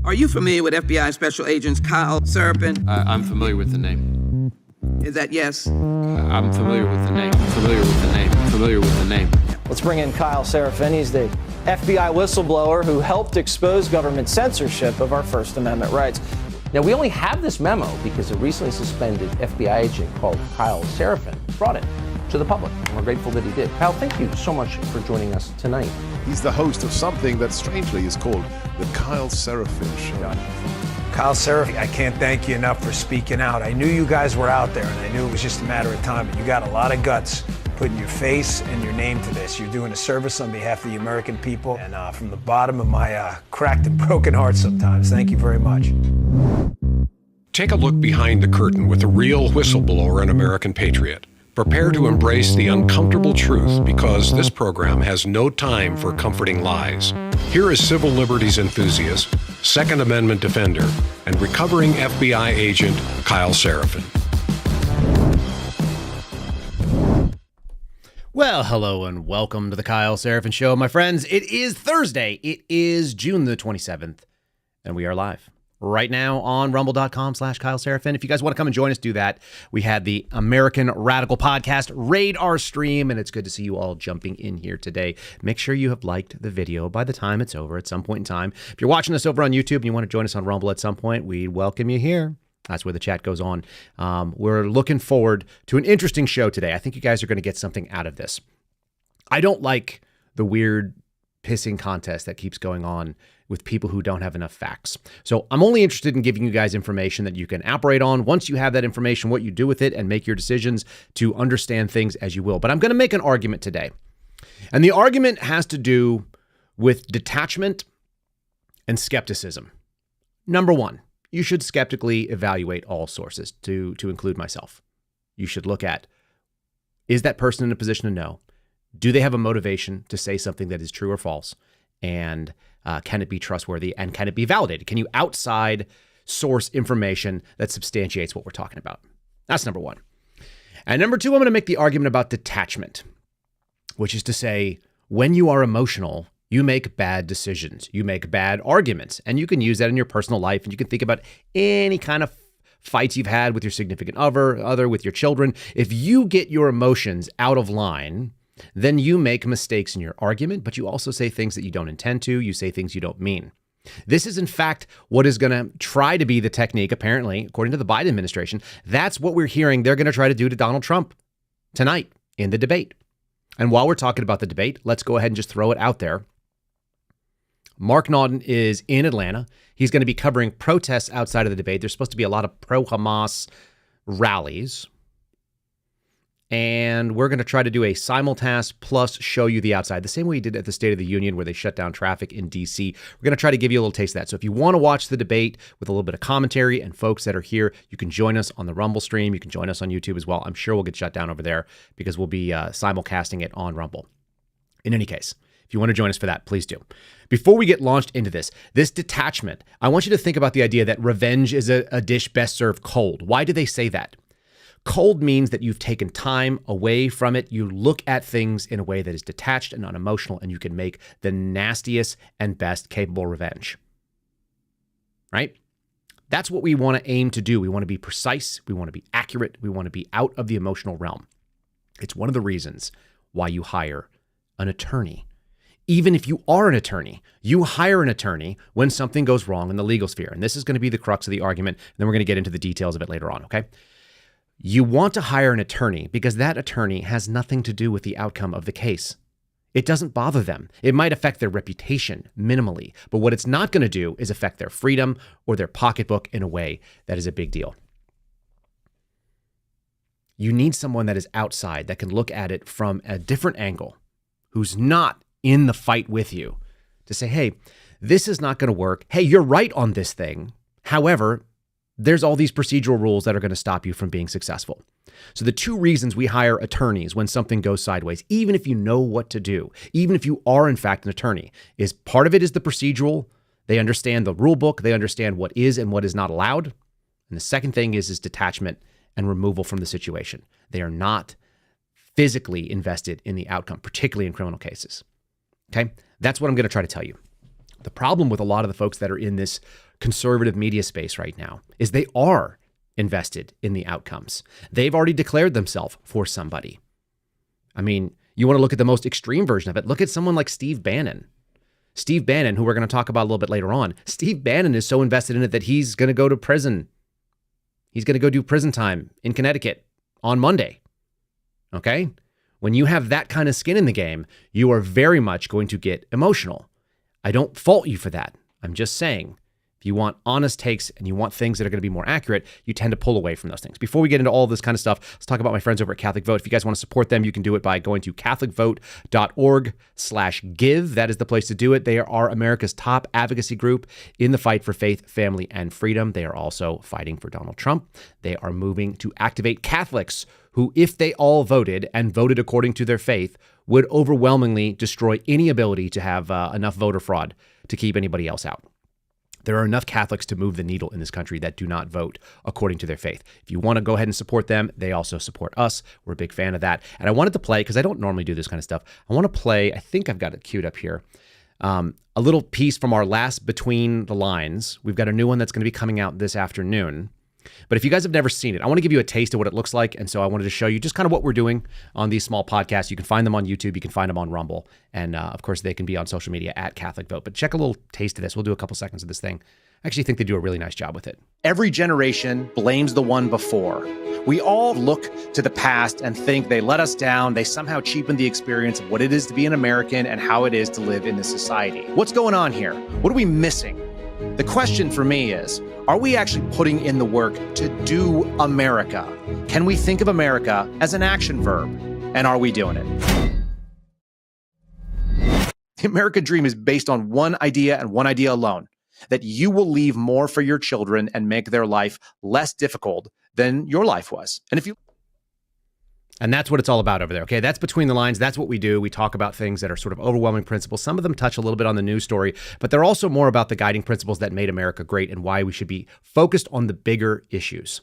Are you familiar with FBI Special Agents Kyle Seraphin? I'm familiar with the name. Is that yes? I'm familiar with the name. Familiar with the name. Familiar with the name. Let's bring in Kyle Seraphin. He's the FBI whistleblower who helped expose government censorship of our First Amendment rights. Now, we only have this memo because a recently suspended FBI agent called Kyle Seraphin brought it to the public. And we're grateful that he did. Kyle, thank you so much for joining us tonight. He's the host of something that strangely is called the Kyle Seraphin Show. Kyle Seraphin, I can't thank you enough for speaking out. I knew you guys were out there, and I knew it was just a matter of time, but you got a lot of guts putting your face and your name to this. You're doing a service on behalf of the American people, and from the bottom of my cracked and broken heart sometimes, thank you very much. Take a look behind the curtain with a real whistleblower and American patriot. Prepare to embrace the uncomfortable truth because this program has no time for comforting lies. Here is civil liberties enthusiast, Second Amendment defender, and recovering FBI agent Kyle Seraphin. Well, hello and welcome to the Kyle Seraphin Show, my friends. It is Thursday. It is June the 27th, and we are live right now on rumble.com/Kyle Seraphin. If you guys want to come and join us, do that. We had the American Radical Podcast raid our stream, and it's good to see you all jumping in here today. Make sure you have liked the video by the time it's over at some point in time. If you're watching us over on YouTube and you want to join us on Rumble at some point, we welcome you here. That's where the chat goes on. We're looking forward to an interesting show today. I think you guys are going to get something out of this. I don't like the weird pissing contest that keeps going on with people who don't have enough facts. So I'm only interested in giving you guys information that you can operate on. Once you have that information, what you do with it and make your decisions to understand things as you will. But I'm going to make an argument today. And the argument has to do with detachment and skepticism. Number one, you should skeptically evaluate all sources, to include myself. You should look at, is that person in a position to know? Do they have a motivation to say something that is true or false? And can it be trustworthy? And can it be validated? Can you outside source information that substantiates what we're talking about? That's number one. And number two, I'm going to make the argument about detachment, which is to say, when you are emotional, you make bad decisions. You make bad arguments. And you can use that in your personal life. And you can think about any kind of fights you've had with your significant other, with your children. If you get your emotions out of line, then you make mistakes in your argument, but you also say things that you don't intend to. You say things you don't mean. This is, in fact, what is going to try to be the technique, apparently, according to the Biden administration. That's what we're hearing they're going to try to do to Donald Trump tonight in the debate. And while we're talking about the debate, let's go ahead and just throw it out there. Mark Naughton is in Atlanta. He's going to be covering protests outside of the debate. There's supposed to be a lot of pro-Hamas rallies. And we're going to try to do a simulcast plus show you the outside, the same way we did at the State of the Union where they shut down traffic in D.C. We're going to try to give you a little taste of that. So if you want to watch the debate with a little bit of commentary and folks that are here, you can join us on the Rumble stream. You can join us on YouTube as well. I'm sure we'll get shut down over there because we'll be simulcasting it on Rumble. In any case, if you want to join us for that, please do. Before we get launched into this detachment, I want you to think about the idea that revenge is a dish best served cold. Why do they say that? Cold means that you've taken time away from it. You look at things in a way that is detached and unemotional, and you can make the nastiest and best capable revenge. Right? That's what we want to aim to do. We want to be precise. We want to be accurate. We want to be out of the emotional realm. It's one of the reasons why you hire an attorney. Even if you are an attorney, you hire an attorney when something goes wrong in the legal sphere. And this is going to be the crux of the argument. And then we're going to get into the details of it later on, okay? You want to hire an attorney because that attorney has nothing to do with the outcome of the case. It doesn't bother them. It might affect their reputation minimally, but what it's not going to do is affect their freedom or their pocketbook in a way that is a big deal. You need someone that is outside, that can look at it from a different angle, who's not in the fight with you, to say, hey, this is not going to work. Hey, you're right on this thing. However, there's all these procedural rules that are going to stop you from being successful. So the two reasons we hire attorneys when something goes sideways, even if you know what to do, even if you are in fact an attorney, is part of it is the procedural. They understand the rule book. They understand what is and what is not allowed. And the second thing is detachment and removal from the situation. They are not physically invested in the outcome, particularly in criminal cases. Okay? That's what I'm going to try to tell you. The problem with a lot of the folks that are in this conservative media space right now is they are invested in the outcomes. They've already declared themselves for somebody. I mean, you want to look at the most extreme version of it. Look at someone like Steve Bannon. Steve Bannon, who we're going to talk about a little bit later on. Steve Bannon is so invested in it that he's going to go to prison. He's going to go do prison time in Connecticut on Monday. Okay? When you have that kind of skin in the game, you are very much going to get emotional. I don't fault you for that. I'm just saying, if you want honest takes and you want things that are going to be more accurate, you tend to pull away from those things. Before we get into all this kind of stuff, let's talk about my friends over at Catholic Vote. If you guys want to support them, you can do it by going to catholicvote.org/give. That is the place to do it. They are America's top advocacy group in the fight for faith, family, and freedom. They are also fighting for Donald Trump. They are moving to activate Catholics who, if they all voted and voted according to their faith, would overwhelmingly destroy any ability to have enough voter fraud to keep anybody else out. There are enough Catholics to move the needle in this country that do not vote according to their faith. If you want to go ahead and support them, they also support us. We're a big fan of that. And I wanted to play, because I don't normally do this kind of stuff, I want to play, I think I've got it queued up here, a little piece from our last Between the Lines. We've got a new one that's going to be coming out this afternoon. But if you guys have never seen it, I want to give you a taste of what it looks like. And so I wanted to show you just kind of what we're doing on these small podcasts. You can find them on YouTube. You can find them on Rumble. And of course, they can be on social media at Catholic Vote. But check a little taste of this. We'll do a couple seconds of this thing. I actually think they do a really nice job with it. Every generation blames the one before. We all look to the past and think they let us down. They somehow cheapen the experience of what it is to be an American and how it is to live in this society. What's going on here? What are we missing? The question for me is, are we actually putting in the work to do America? Can we think of America as an action verb? And are we doing it? The American dream is based on one idea and one idea alone, that you will leave more for your children and make their life less difficult than your life was. And that's what it's all about over there. Okay, that's Between the Lines. That's what we do. We talk about things that are sort of overwhelming principles. Some of them touch a little bit on the news story, but they're also more about the guiding principles that made America great and why we should be focused on the bigger issues.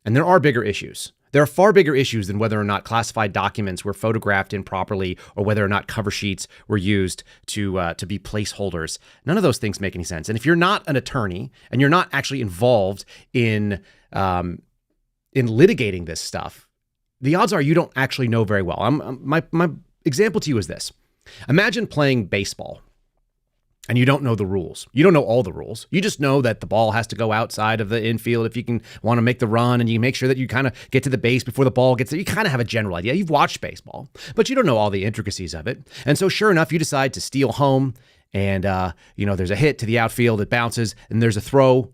And there are bigger issues. There are far bigger issues than whether or not classified documents were photographed improperly or whether or not cover sheets were used to be placeholders. None of those things make any sense. And if you're not an attorney and you're not actually involved in litigating this stuff, the odds are you don't actually know very well. My example to you is this. Imagine playing baseball and you don't know the rules. You don't know all the rules. You just know that the ball has to go outside of the infield if you want to make the run, and you make sure that you kind of get to the base before the ball gets there. You kind of have a general idea. You've watched baseball, but you don't know all the intricacies of it. And so sure enough, you decide to steal home, and there's a hit to the outfield, it bounces, and there's a throw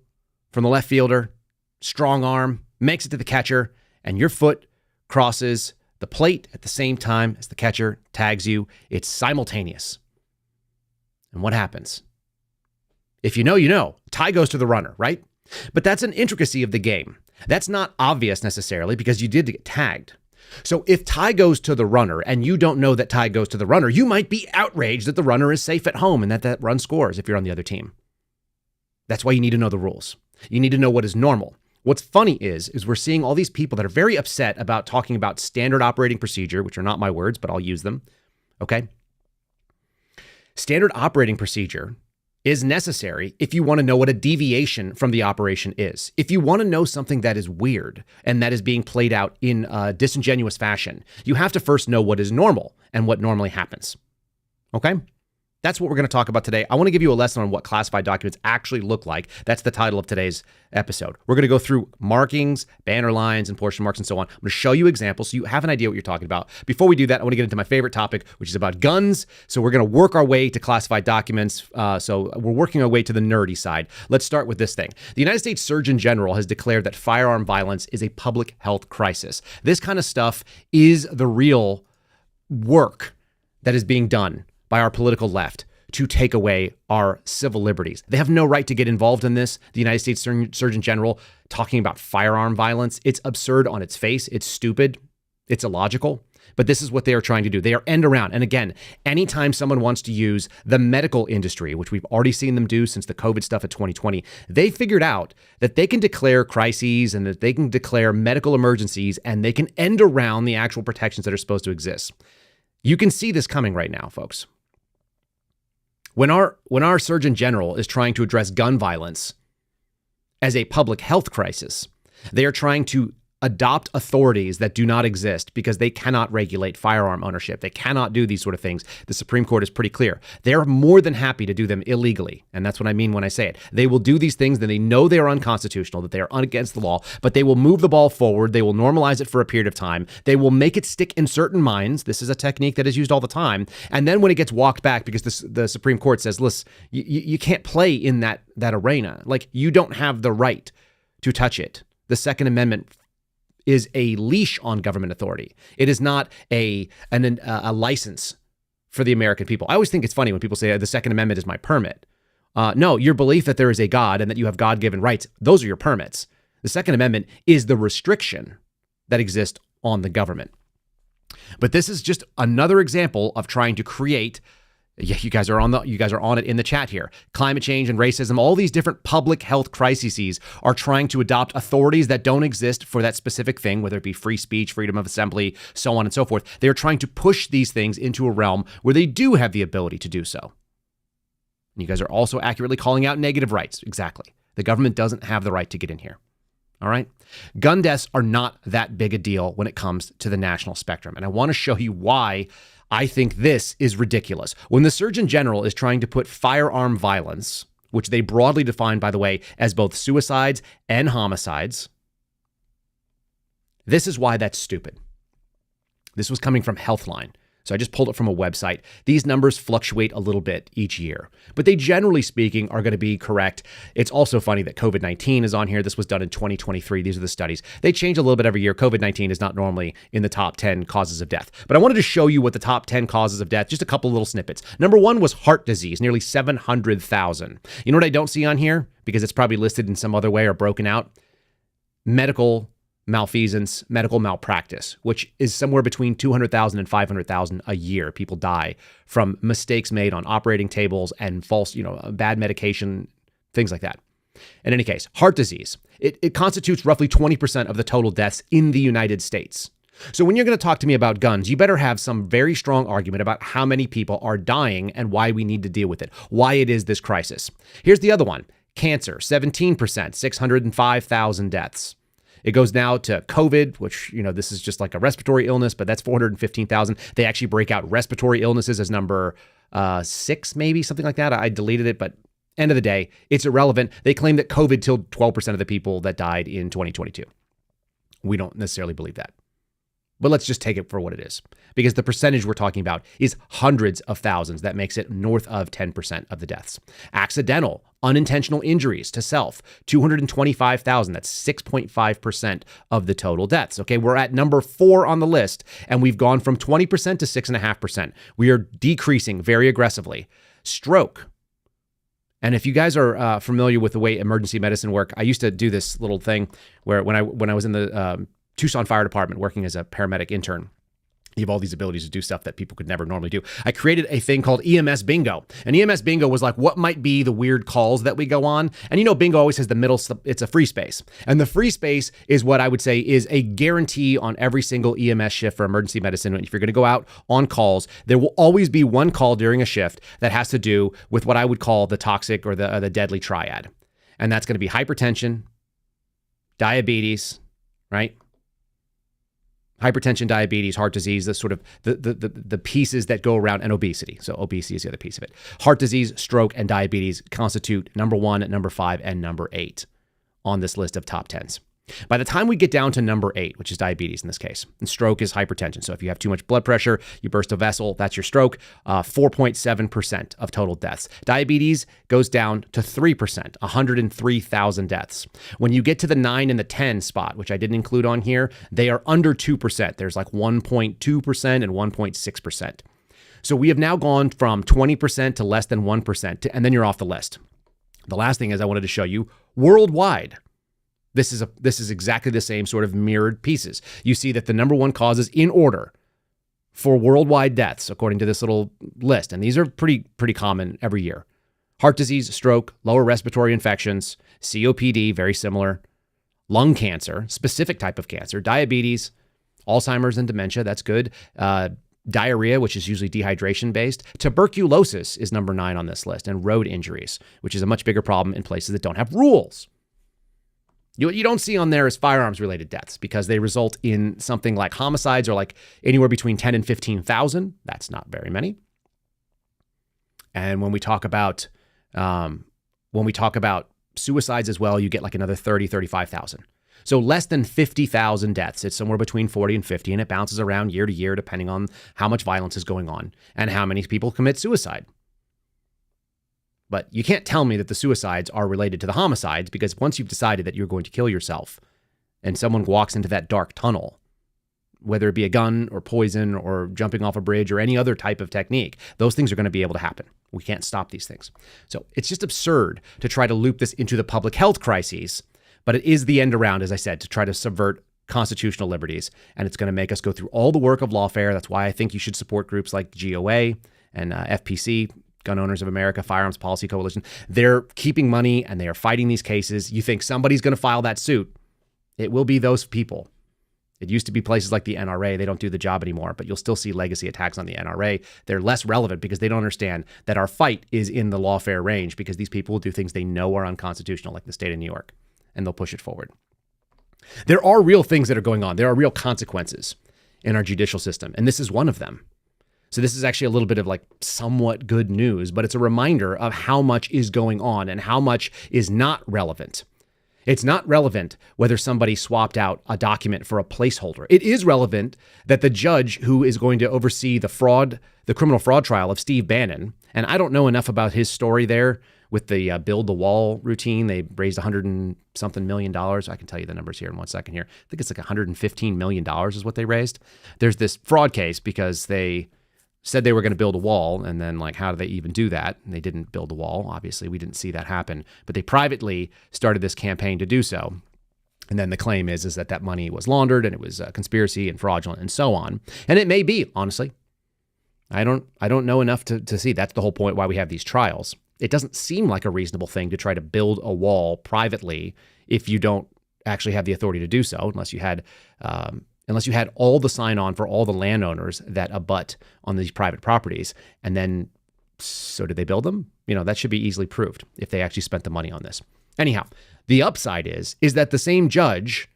from the left fielder, strong arm, makes it to the catcher, and your foot crosses the plate at the same time as the catcher tags you. It's simultaneous. And what happens? If you know, you know. Tie goes to the runner, right? But that's an intricacy of the game. That's not obvious necessarily because you did get tagged. So if tie goes to the runner and you don't know that tie goes to the runner, you might be outraged that the runner is safe at home and that run scores if you're on the other team. That's why you need to know the rules. You need to know what is normal. What's funny is we're seeing all these people that are very upset about talking about standard operating procedure, which are not my words, but I'll use them. Okay. Standard operating procedure is necessary if you want to know what a deviation from the operation is. If you want to know something that is weird and that is being played out in a disingenuous fashion, you have to first know what is normal and what normally happens. Okay? That's what we're going to talk about today. I want to give you a lesson on what classified documents actually look like. That's the title of today's episode. We're going to go through markings, banner lines, and portion marks, and so on. I'm going to show you examples so you have an idea what you're talking about. Before we do that, I want to get into my favorite topic, which is about guns. So we're going to work our way to classified documents. So we're working our way to the nerdy side. Let's start with this thing. The United States Surgeon General has declared that firearm violence is a public health crisis. This kind of stuff is the real work that is being done by our political left to take away our civil liberties. They have no right to get involved in this. The United States Surgeon General talking about firearm violence. It's absurd on its face. It's stupid. It's illogical. But this is what they are trying to do. They are end around. And again, anytime someone wants to use the medical industry, which we've already seen them do since the COVID stuff of 2020, they figured out that they can declare crises and that they can declare medical emergencies and they can end around the actual protections that are supposed to exist. You can see this coming right now, folks. When our Surgeon General is trying to address gun violence as a public health crisis, they are trying to adopt authorities that do not exist because they cannot regulate firearm ownership. They cannot do these sort of things. The Supreme Court is pretty clear. They're more than happy to do them illegally. And that's what I mean when I say it. They will do these things that they know they are unconstitutional, that they are against the law, but they will move the ball forward. They will normalize it for a period of time. They will make it stick in certain minds. This is a technique that is used all the time. And then when it gets walked back because the Supreme Court says, listen, you can't play in that arena. Like, you don't have the right to touch it. The Second Amendment is a leash on government authority. It is not a license for the American people. I always think it's funny when people say the Second Amendment is my permit. No, your belief that there is a God and that you have God-given rights, those are your permits. The Second Amendment is the restriction that exists on the government. But this is just another example of trying to create. Yeah, you guys are on it in the chat here. Climate change and racism, all these different public health crises are trying to adopt authorities that don't exist for that specific thing, whether it be free speech, freedom of assembly, so on and so forth. They are trying to push these things into a realm where they do have the ability to do so. And you guys are also accurately calling out negative rights. Exactly. The government doesn't have the right to get in here. All right. Gun deaths are not that big a deal when it comes to the national spectrum. And I want to show you why I think this is ridiculous. When the Surgeon General is trying to put firearm violence, which they broadly define, by the way, as both suicides and homicides, this is why that's stupid. This was coming from Healthline. So I just pulled it from a website. These numbers fluctuate a little bit each year, but they generally speaking are going to be correct. It's also funny that COVID-19 is on here. This was done in 2023. These are the studies. They change a little bit every year. COVID-19 is not normally in the top 10 causes of death, but I wanted to show you what the top 10 causes of death, just a couple little snippets. Number one was heart disease, nearly 700,000. You know what I don't see on here? Because it's probably listed in some other way or broken out? Medical malfeasance, medical malpractice, which is somewhere between 200,000 and 500,000 a year. People die from mistakes made on operating tables and false, bad medication, things like that. In any case, heart disease, it constitutes roughly 20% of the total deaths in the United States. So when you're going to talk to me about guns, you better have some very strong argument about how many people are dying and why we need to deal with it, why it is this crisis. Here's the other one. Cancer, 17%, 605,000 deaths. It goes now to COVID, which, this is just like a respiratory illness, but that's 415,000. They actually break out respiratory illnesses as number 6, maybe something like that. I deleted it, but end of the day, it's irrelevant. They claim that COVID killed 12% of the people that died in 2022. We don't necessarily believe that. But let's just take it for what it is, because the percentage we're talking about is hundreds of thousands. That makes it north of 10% of the deaths. Accidental, unintentional injuries to self, 225,000. That's 6.5% of the total deaths. Okay, we're at number 4 on the list, and we've gone from 20% to 6.5%. We are decreasing very aggressively. Stroke. And if you guys are familiar with the way emergency medicine work, I used to do this little thing where when I was in the Tucson Fire Department working as a paramedic intern, you have all these abilities to do stuff that people could never normally do. I created a thing called EMS Bingo. And EMS Bingo was like, what might be the weird calls that we go on? And Bingo always has the middle, it's a free space. And the free space is what I would say is a guarantee on every single EMS shift for emergency medicine. If you're going to go out on calls, there will always be one call during a shift that has to do with what I would call the toxic or the deadly triad. And that's going to be hypertension, diabetes, right? Hypertension, diabetes, heart disease, the sort of the pieces that go around, and obesity. So obesity is the other piece of it. Heart disease, stroke, and diabetes constitute number 1, number 5, and number 8 on this list of top 10s. By the time we get down to number 8, which is diabetes in this case, and stroke is hypertension. So if you have too much blood pressure, you burst a vessel, that's your stroke, 4.7% of total deaths. Diabetes goes down to 3%, 103,000 deaths. When you get to the 9 and the 10 spot, which I didn't include on here, they are under 2%. There's like 1.2% and 1.6%. So we have now gone from 20% to less than 1%, and then you're off the list. The last thing is I wanted to show you worldwide. This is exactly the same sort of mirrored pieces. You see that the number 1 causes in order for worldwide deaths, according to this little list, and these are pretty common every year. Heart disease, stroke, lower respiratory infections, COPD, very similar, lung cancer, specific type of cancer, diabetes, Alzheimer's and dementia, that's good, diarrhea, which is usually dehydration based. Tuberculosis is number 9 on this list, and road injuries, which is a much bigger problem in places that don't have rules. You don't see on there as firearms related deaths because they result in something like homicides or like anywhere between 10 and 15,000. That's not very many. And when we talk about suicides as well, you get like another 30, 35,000. So less than 50,000 deaths. It's somewhere between 40 and 50, and it bounces around year to year depending on how much violence is going on and how many people commit suicide. But you can't tell me that the suicides are related to the homicides, because once you've decided that you're going to kill yourself and someone walks into that dark tunnel, whether it be a gun or poison or jumping off a bridge or any other type of technique, those things are going to be able to happen. We can't stop these things. So it's just absurd to try to loop this into the public health crises, but it is the end around, as I said, to try to subvert constitutional liberties. And it's going to make us go through all the work of lawfare. That's why I think you should support groups like GOA and FPC, Gun Owners of America, Firearms Policy Coalition. They're keeping money and they are fighting these cases. You think somebody's going to file that suit. It will be those people. It used to be places like the NRA. They don't do the job anymore, but you'll still see legacy attacks on the NRA. They're less relevant because they don't understand that our fight is in the lawfare range, because these people will do things they know are unconstitutional, like the state of New York, and they'll push it forward. There are real things that are going on. There are real consequences in our judicial system, and this is one of them. So this is actually a little bit of like somewhat good news, but it's a reminder of how much is going on and how much is not relevant. It's not relevant whether somebody swapped out a document for a placeholder. It is relevant that the judge who is going to oversee the criminal fraud trial of Steve Bannon, and I don't know enough about his story there with the build the wall routine. They raised $100 and something million. I can tell you the numbers here in 1 second here. I think it's like $115 million is what they raised. There's this fraud case because they said they were going to build a wall, and then like, how do they even do that? And they didn't build a wall. Obviously, we didn't see that happen, but they privately started this campaign to do so. And then the claim is that money was laundered and it was a conspiracy and fraudulent and so on. And it may be, honestly. I don't know enough to see. That's the whole point why we have these trials. It doesn't seem like a reasonable thing to try to build a wall privately if you don't actually have the authority to do so, unless you had all the sign-on for all the landowners that abut on these private properties. And then, so did they build them? That should be easily proved if they actually spent the money on this. Anyhow, the upside is that the same judge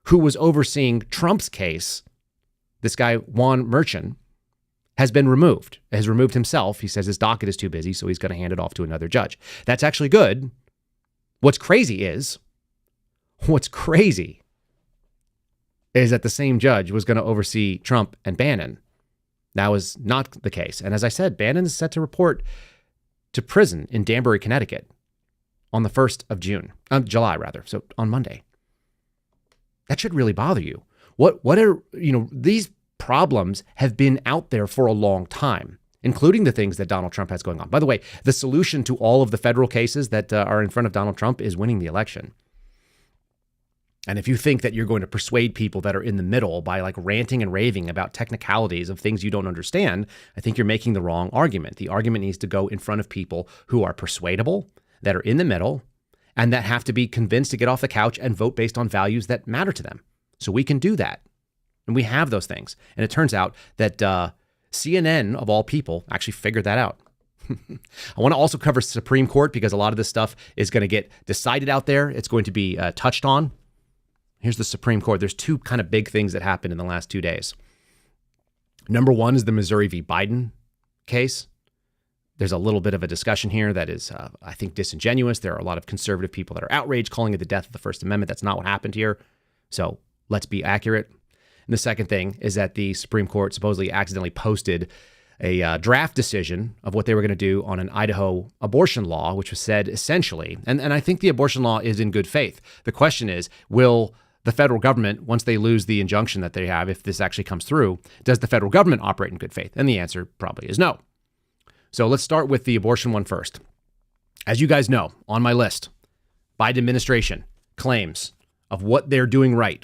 who was overseeing Trump's case, this guy, Juan Merchan, has removed himself. He says his docket is too busy, so he's going to hand it off to another judge. That's actually good. What's crazy is that the same judge was going to oversee Trump and Bannon. That was not the case. And as I said, Bannon is set to report to prison in Danbury, Connecticut on the 1st of July, so on Monday. That should really bother you. What are, these problems have been out there for a long time, including the things that Donald Trump has going on. By the way, the solution to all of the federal cases that are in front of Donald Trump is winning the election. And if you think that you're going to persuade people that are in the middle by like ranting and raving about technicalities of things you don't understand, I think you're making the wrong argument. The argument needs to go in front of people who are persuadable, that are in the middle, and that have to be convinced to get off the couch and vote based on values that matter to them. So we can do that. And we have those things. And it turns out that CNN, of all people, actually figured that out. I want to also cover Supreme Court, because a lot of this stuff is going to get decided out there. It's going to be touched on. Here's the Supreme Court. There's two kind of big things that happened in the last 2 days. Number one is the Missouri v. Biden case. There's a little bit of a discussion here that is, I think, disingenuous. There are a lot of conservative people that are outraged, calling it the death of the First Amendment. That's not what happened here. So let's be accurate. And the second thing is that the Supreme Court supposedly accidentally posted a draft decision of what they were going to do on an Idaho abortion law, which was said essentially, and I think the abortion law is in good faith. The question is, will the federal government, once they lose the injunction that they have, if this actually comes through, does the federal government operate in good faith? And the answer probably is no. So let's start with the abortion one first. As you guys know, on my list, Biden administration claims of what they're doing right.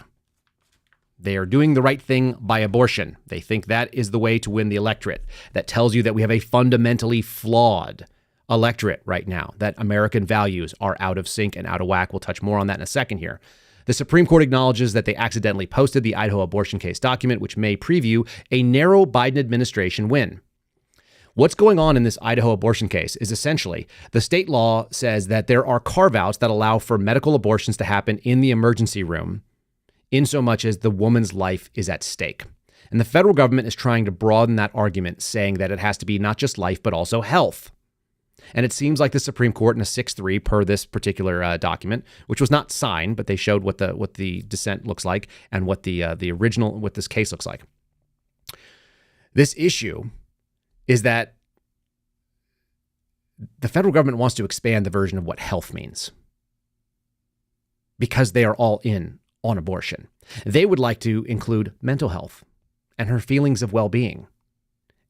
They are doing the right thing by abortion. They think that is the way to win the electorate. That tells you that we have a fundamentally flawed electorate right now, that American values are out of sync and out of whack. We'll touch more on that in a second here. The Supreme Court acknowledges that they accidentally posted the Idaho abortion case document, which may preview a narrow Biden administration win. What's going on in this Idaho abortion case is essentially the state law says that there are carve-outs that allow for medical abortions to happen in the emergency room, in so much as the woman's life is at stake. And the federal government is trying to broaden that argument, saying that it has to be not just life, but also health. And it seems like the Supreme Court in a 6-3 per this particular document, which was not signed, but they showed what the dissent looks like and what the original, what this case looks like. This issue is that the federal government wants to expand the version of what health means because they are all in on abortion. They would like to include mental health and her feelings of well-being,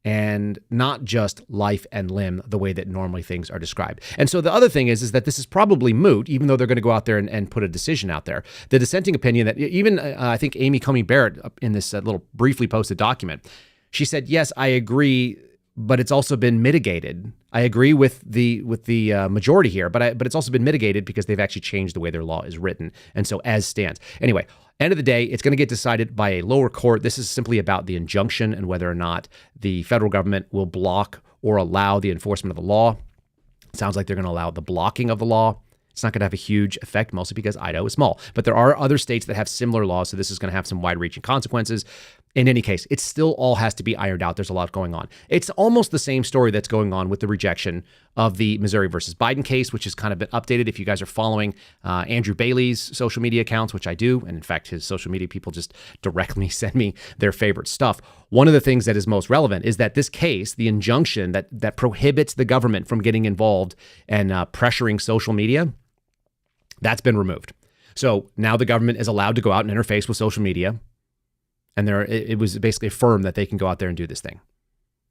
and not just life and limb the way that normally things are described. And so the other thing is that this is probably moot, even though they're going to go out there and put a decision out there. The dissenting opinion that even I think Amy Coney Barrett in this little briefly posted document, she said, yes, I agree, but it's also been mitigated. I agree with the majority here, but it's also been mitigated because they've actually changed the way their law is written. And so as stands. Anyway, end of the day, it's going to get decided by a lower court. This is simply about the injunction and whether or not the federal government will block or allow the enforcement of the law. It sounds like they're going to allow the blocking of the law. It's not going to have a huge effect, mostly because Idaho is small. But there are other states that have similar laws, so this is going to have some wide-reaching consequences. In any case, it still all has to be ironed out. There's a lot going on. It's almost the same story that's going on with the rejection of the Missouri versus Biden case, which has kind of been updated. If you guys are following Andrew Bailey's social media accounts, which I do, and in fact, his social media people just directly send me their favorite stuff. One of the things that is most relevant is that this case, the injunction that prohibits the government from getting involved and pressuring social media, that's been removed. So now the government is allowed to go out and interface with social media. And it was basically affirmed that they can go out there and do this thing.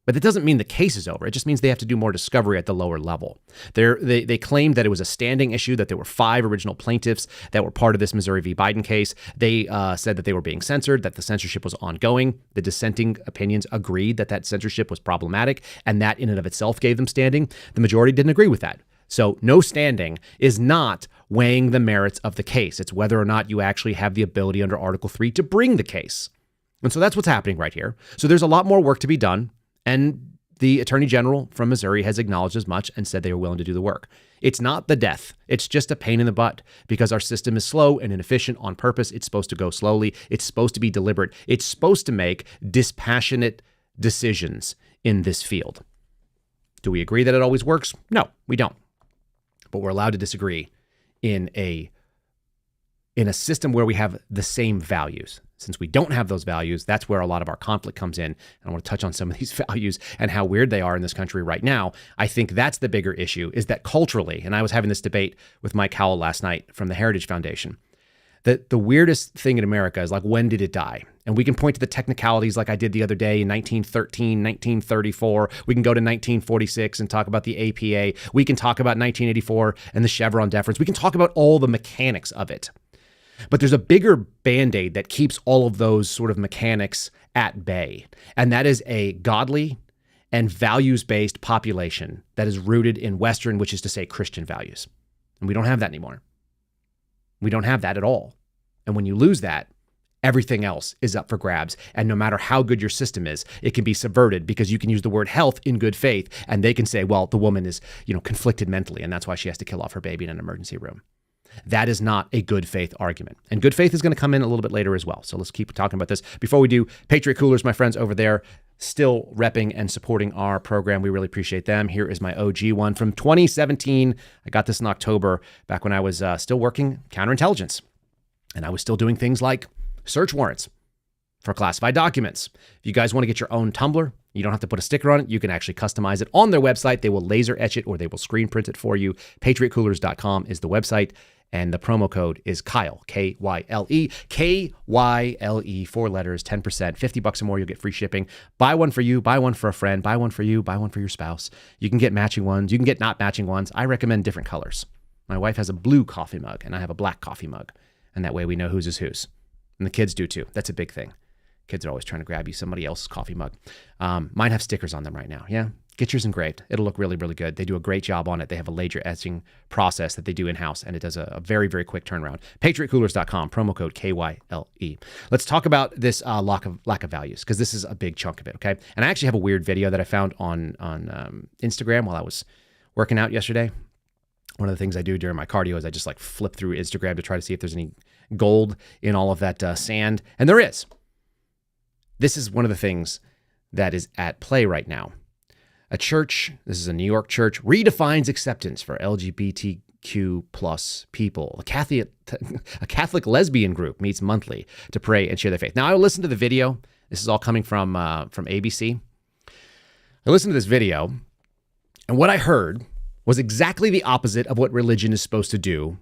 But that doesn't mean the case is over. It just means they have to do more discovery at the lower level. They claimed that it was a standing issue, that there were 5 original plaintiffs that were part of this Missouri v. Biden case. They said that they were being censored, that the censorship was ongoing. The dissenting opinions agreed that censorship was problematic, and that in and of itself gave them standing. The majority didn't agree with that. So no standing is not weighing the merits of the case. It's whether or not you actually have the ability under Article 3 to bring the case. And so that's what's happening right here. So there's a lot more work to be done. And the Attorney General from Missouri has acknowledged as much and said they are willing to do the work. It's not the death. It's just a pain in the butt because our system is slow and inefficient on purpose. It's supposed to go slowly. It's supposed to be deliberate. It's supposed to make dispassionate decisions in this field. Do we agree that it always works? No, we don't. But we're allowed to disagree in a system where we have the same values. Since we don't have those values, that's where a lot of our conflict comes in. And I want to touch on some of these values and how weird they are in this country right now. I think that's the bigger issue, is that culturally, and I was having this debate with Mike Howell last night from the Heritage Foundation, that the weirdest thing in America is like, when did it die? And we can point to the technicalities like I did the other day in 1913, 1934. We can go to 1946 and talk about the APA. We can talk about 1984 and the Chevron deference. We can talk about all the mechanics of it. But there's a bigger Band-Aid that keeps all of those sort of mechanics at bay. And that is a godly and values-based population that is rooted in Western, which is to say Christian values. And we don't have that anymore. We don't have that at all. And when you lose that, everything else is up for grabs. And no matter how good your system is, it can be subverted because you can use the word health in good faith. And they can say, well, the woman is, conflicted mentally, and that's why she has to kill off her baby in an emergency room. That is not a good faith argument. And good faith is going to come in a little bit later as well. So let's keep talking about this. Before we do, Patriot Coolers, my friends over there, still repping and supporting our program. We really appreciate them. Here is my OG one from 2017. I got this in October, back when I was still working counterintelligence. And I was still doing things like search warrants for classified documents. If you guys want to get your own tumbler, you don't have to put a sticker on it. You can actually customize it on their website. They will laser etch it or they will screen print it for you. PatriotCoolers.com is the website. And the promo code is Kyle, K-Y-L-E, K-Y-L-E, 4 letters, 10%, $50 or more, you'll get free shipping. Buy one for you, buy one for a friend, buy one for you, buy one for your spouse. You can get matching ones. You can get not matching ones. I recommend different colors. My wife has a blue coffee mug and I have a black coffee mug. And that way we know whose is whose. And the kids do too. That's a big thing. Kids are always trying to grab you somebody else's coffee mug. Mine have stickers on them right now. Yeah. Get yours engraved. It'll look really, really good. They do a great job on it. They have a laser etching process that they do in-house, and it does a very, very quick turnaround. PatriotCoolers.com, promo code KYLE. Let's talk about this lack of values, because this is a big chunk of it, okay? And I actually have a weird video that I found on Instagram while I was working out yesterday. One of the things I do during my cardio is I just like flip through Instagram to try to see if there's any gold in all of that sand, and there is. This is one of the things that is at play right now. A church, this is a New York church, redefines acceptance for LGBTQ plus people. A Catholic lesbian group meets monthly to pray and share their faith. Now, I listened to the video. This is all coming from ABC. I listened to this video, and what I heard was exactly the opposite of what religion is supposed to do,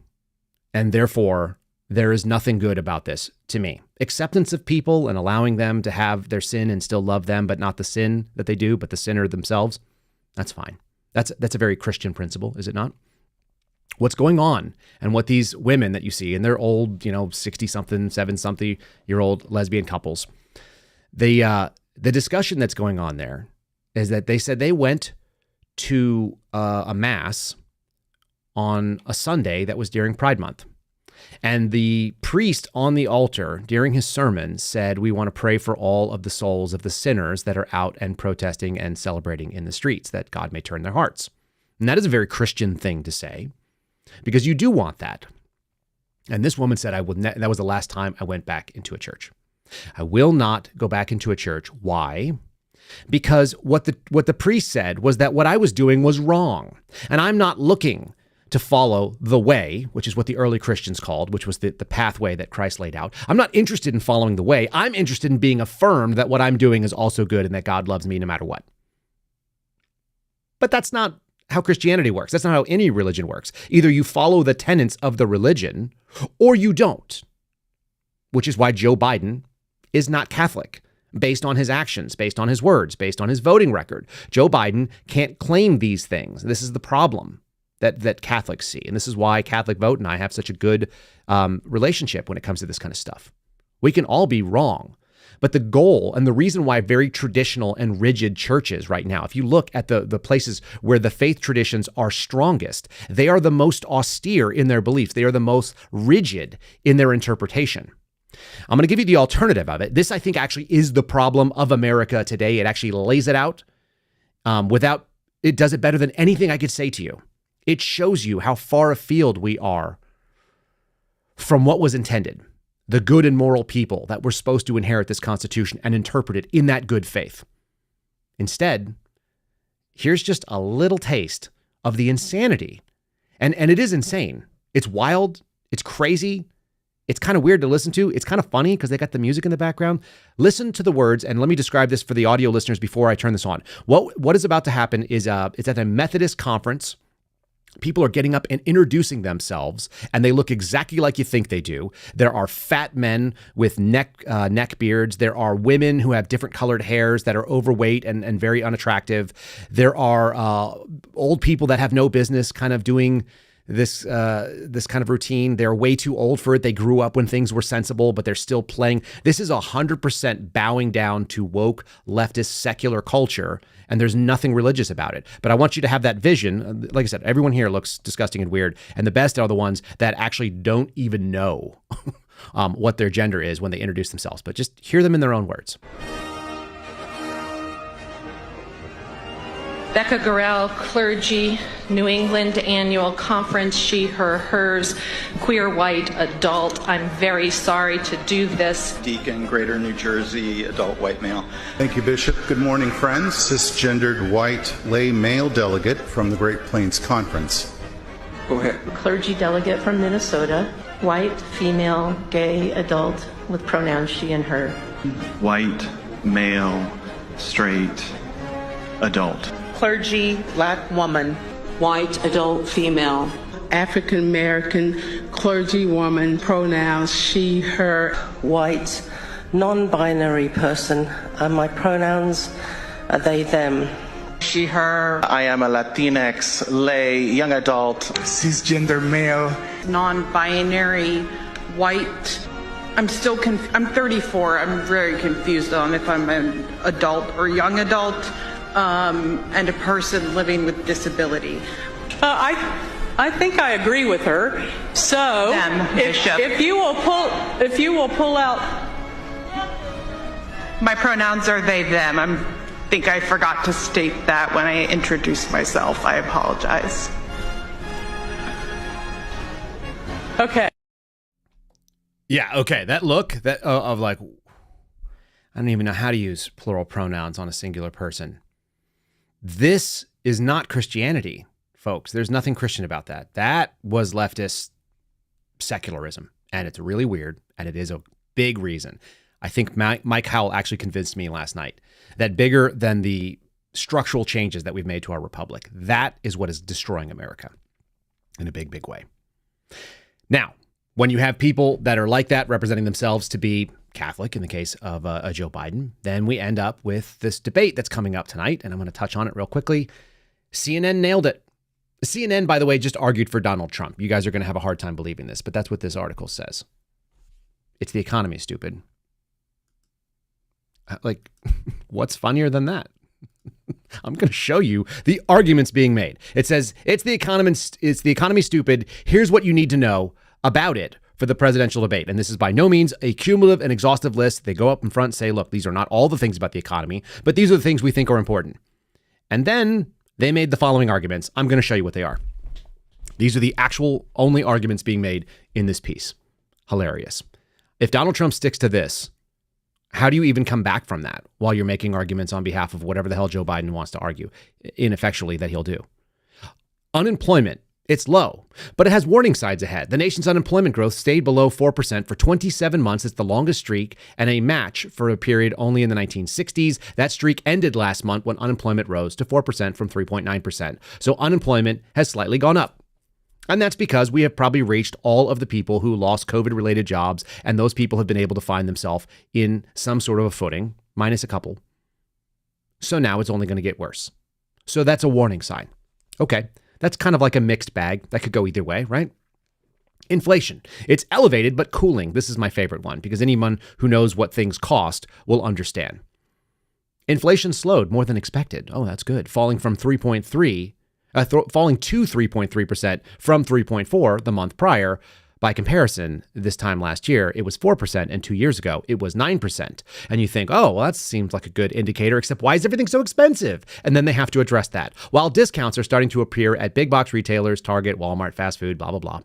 and therefore, there is nothing good about this to me. Acceptance of people and allowing them to have their sin and still love them, but not the sin that they do, but the sinner themselves. That's fine. That's a very Christian principle, is it not? What's going on and what these women that you see, and they're old, 60-something, 7-something-year-old lesbian couples, the discussion that's going on there is that they said they went to a mass on a Sunday that was during Pride Month. And the priest on the altar during his sermon said, we want to pray for all of the souls of the sinners that are out and protesting and celebrating in the streets, that God may turn their hearts. And that is a very Christian thing to say, because you do want that. And this woman said, that was the last time I went back into a church. I will not go back into a church. Why? Because what the priest said was that what I was doing was wrong. And I'm not looking to follow the way, which is what the early Christians called, which was the pathway that Christ laid out. I'm not interested in following the way. I'm interested in being affirmed that what I'm doing is also good and that God loves me no matter what. But that's not how Christianity works. That's not how any religion works. Either you follow the tenets of the religion or you don't, which is why Joe Biden is not Catholic. Based on his actions, based on his words, based on his voting record. Joe Biden can't claim these things. This is the problem that Catholics see. And this is why Catholic Vote and I have such a good relationship when it comes to this kind of stuff. We can all be wrong. But the goal and the reason why very traditional and rigid churches right now, if you look at the places where the faith traditions are strongest, they are the most austere in their beliefs. They are the most rigid in their interpretation. I'm going to give you the alternative of it. This, I think, actually is the problem of America today. It actually lays it out it does it better than anything I could say to you. It shows you how far afield we are from what was intended, the good and moral people that were supposed to inherit this Constitution and interpret it in that good faith. Instead, here's just a little taste of the insanity. And it is insane. It's wild. It's crazy. It's kind of weird to listen to. It's kind of funny because they got the music in the background. Listen to the words, and let me describe this for the audio listeners before I turn this on. What is about to happen is it's at a Methodist conference. People are getting up and introducing themselves, and they look exactly like you think they do. There are fat men with neck beards. There are women who have different colored hairs that are overweight and very unattractive. There are old people that have no business kind of doing this kind of routine. They're way too old for it. They grew up when things were sensible, but they're still playing. This is 100% bowing down to woke, leftist, secular culture, and there's nothing religious about it. But I want you to have that vision. Like I said, everyone here looks disgusting and weird, and the best are the ones that actually don't even know what their gender is when they introduce themselves. But just hear them in their own words. Becca Gorell, Clergy, New England Annual Conference, She, Her, Hers, Queer White Adult. I'm very sorry to do this. Deacon, Greater New Jersey, Adult White Male. Thank you, Bishop. Good morning, friends. Cisgendered white lay male delegate from the Great Plains Conference. Go ahead. Clergy delegate from Minnesota, white, female, gay, adult, with pronouns she and her. White, male, straight, adult. Clergy, black woman. White, adult, female. African American, clergy woman, pronouns she, her. White, non-binary person. My pronouns are they, them. She, her. I am a Latinx, lay, young adult. Cisgender male. Non-binary, white. I'm 34. I'm very confused on if I'm an adult or young adult. and a person living with disability. I think I agree with her. So if you will pull out. My pronouns are they, them. I think I forgot to state that when I introduced myself. I apologize. Okay. Yeah, okay. That look of like, I don't even know how to use plural pronouns on a singular person. This is not Christianity, folks. There's nothing Christian about that. That was leftist secularism, and it's really weird, and it is a big reason. I think Mike Howell actually convinced me last night that bigger than the structural changes that we've made to our republic, that is what is destroying America in a big, big way. Now, when you have people that are like that, representing themselves to be Catholic in the case of Joe Biden, then we end up with this debate that's coming up tonight, and I'm going to touch on it real quickly. CNN nailed it. CNN, by the way, just argued for Donald Trump. You guys are going to have a hard time believing this, but that's what this article says. It's the economy, stupid. Like, what's funnier than that? I'm going to show you the arguments being made. It says, it's the economy, stupid. Here's what you need to know about it for the presidential debate. And this is by no means a cumulative and exhaustive list. They go up in front and say, look, these are not all the things about the economy, but these are the things we think are important. And then they made the following arguments. I'm going to show you what they are. These are the actual only arguments being made in this piece. Hilarious. If Donald Trump sticks to this, how do you even come back from that while you're making arguments on behalf of whatever the hell Joe Biden wants to argue ineffectually that he'll do? Unemployment, it's low, but it has warning signs ahead. The nation's unemployment growth stayed below 4% for 27 months. It's the longest streak and a match for a period only in the 1960s. That streak ended last month when unemployment rose to 4% from 3.9%. So unemployment has slightly gone up. And that's because we have probably reached all of the people who lost COVID-related jobs, and those people have been able to find themselves in some sort of a footing, minus a couple. So now it's only going to get worse. So that's a warning sign. Okay, that's kind of like a mixed bag. That could go either way, right? Inflation. It's elevated but cooling. This is my favorite one because anyone who knows what things cost will understand. Inflation slowed more than expected. Oh, that's good. Falling to 3.3% from 3.4% the month prior. By comparison, this time last year, it was 4%, and 2 years ago, it was 9%. And you think, oh, well, that seems like a good indicator, except why is everything so expensive? And then they have to address that. While discounts are starting to appear at big box retailers, Target, Walmart, fast food, blah, blah, blah.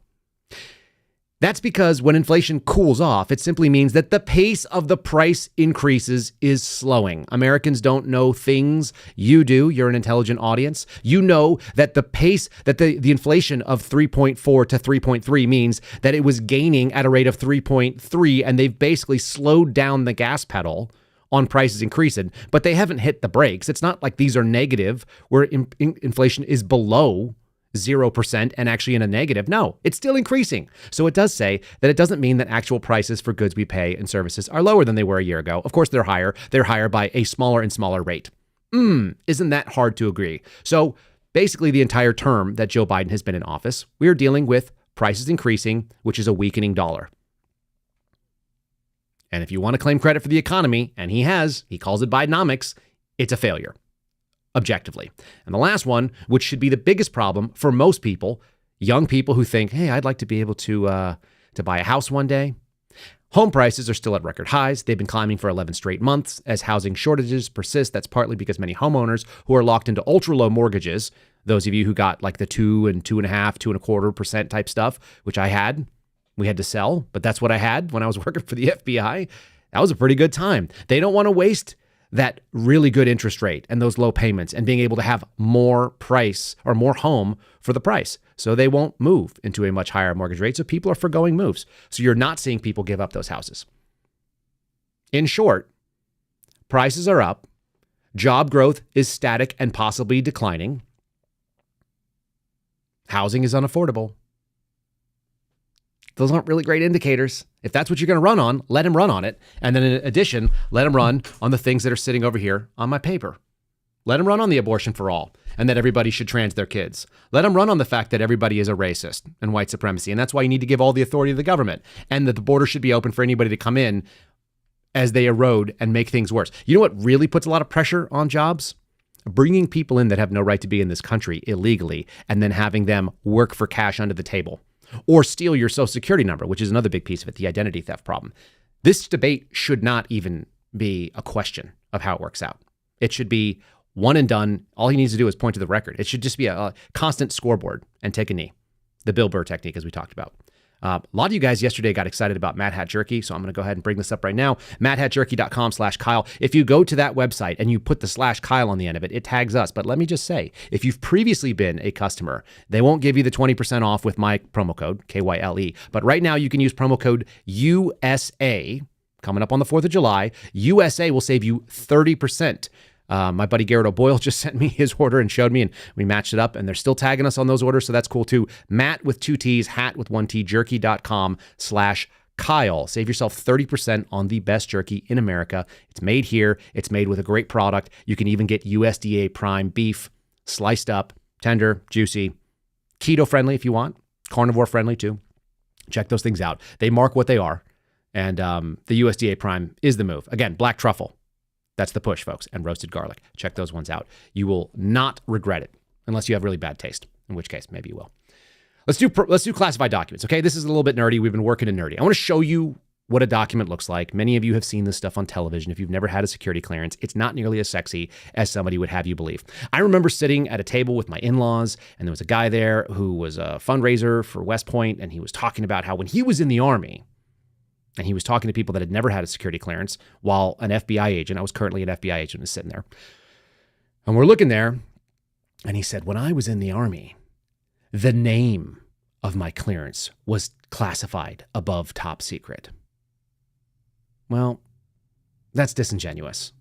That's because when inflation cools off, it simply means that the pace of the price increases is slowing. Americans don't know things. You do. You're an intelligent audience. You know that the pace, that the inflation of 3.4 to 3.3 means that it was gaining at a rate of 3.3, and they've basically slowed down the gas pedal on prices increasing, but they haven't hit the brakes. It's not like these are negative, where inflation is below 0% and actually in a negative. No, it's still increasing. So it does say that it doesn't mean that actual prices for goods we pay and services are lower than they were a year ago. Of course, they're higher. They're higher by a smaller and smaller rate. Isn't that hard to agree? So basically the entire term that Joe Biden has been in office, we're dealing with prices increasing, which is a weakening dollar. And if you want to claim credit for the economy, and he calls it Bidenomics, it's a failure. Objectively. And the last one, which should be the biggest problem for most people, young people who think, hey, I'd like to be able to buy a house one day. Home prices are still at record highs. They've been climbing for 11 straight months as housing shortages persist. That's partly because many homeowners who are locked into ultra low mortgages, those of you who got like the 2 and 2.5%, 2.25% type stuff, which we had to sell, but that's what I had when I was working for the FBI. That was a pretty good time. They don't want to waste that really good interest rate and those low payments and being able to have more price or more home for the price. So they won't move into a much higher mortgage rate. So people are forgoing moves. So you're not seeing people give up those houses. In short, prices are up. Job growth is static and possibly declining. Housing is unaffordable. Those aren't really great indicators. If that's what you're going to run on, let him run on it. And then in addition, let him run on the things that are sitting over here on my paper. Let him run on the abortion for all and that everybody should trans their kids. Let him run on the fact that everybody is a racist and white supremacy. And that's why you need to give all the authority to the government and that the border should be open for anybody to come in as they erode and make things worse. You know what really puts a lot of pressure on jobs? bringing people in that have no right to be in this country illegally and then having them work for cash under the table or steal your social security number, which is another big piece of it, the identity theft problem. This debate should not even be a question of how it works out. It should be one and done. All he needs to do is point to the record. It should just be a constant scoreboard and take a knee. The Bill Burr technique, as we talked about. A lot of you guys yesterday got excited about Mad Hat Jerky, so I'm going to go ahead and bring this up right now. MadHatJerky.com/Kyle. If you go to that website and you put the /Kyle on the end of it, it tags us. But let me just say, if you've previously been a customer, they won't give you the 20% off with my promo code, KYLE. But right now you can use promo code USA. Coming up on the 4th of July, USA will save you 30%. My buddy Garrett O'Boyle just sent me his order and showed me, and we matched it up, and they're still tagging us on those orders, so that's cool too. Matt with 2 T's, hat with 1 T, jerky.com/Kyle. Save yourself 30% on the best jerky in America. It's made here. It's made with a great product. You can even get USDA prime beef, sliced up, tender, juicy, keto friendly if you want, carnivore friendly too. Check those things out. They mark what they are, and the USDA prime is the move. Again, black truffle. That's the push, folks, and roasted garlic. Check those ones out. You will not regret it unless you have really bad taste, in which case maybe you will. Let's do classified documents, okay? This is a little bit nerdy. We've been working in nerdy. I want to show you what a document looks like. Many of you have seen this stuff on television. If you've never had a security clearance, it's not nearly as sexy as somebody would have you believe. I remember sitting at a table with my in-laws, and there was a guy there who was a fundraiser for West Point, and he was talking about how when he was in the Army, and he was talking to people that had never had a security clearance while an FBI agent, I was currently an FBI agent, was sitting there. And we're looking there, and he said, when I was in the Army, the name of my clearance was classified above top secret. Well, that's disingenuous,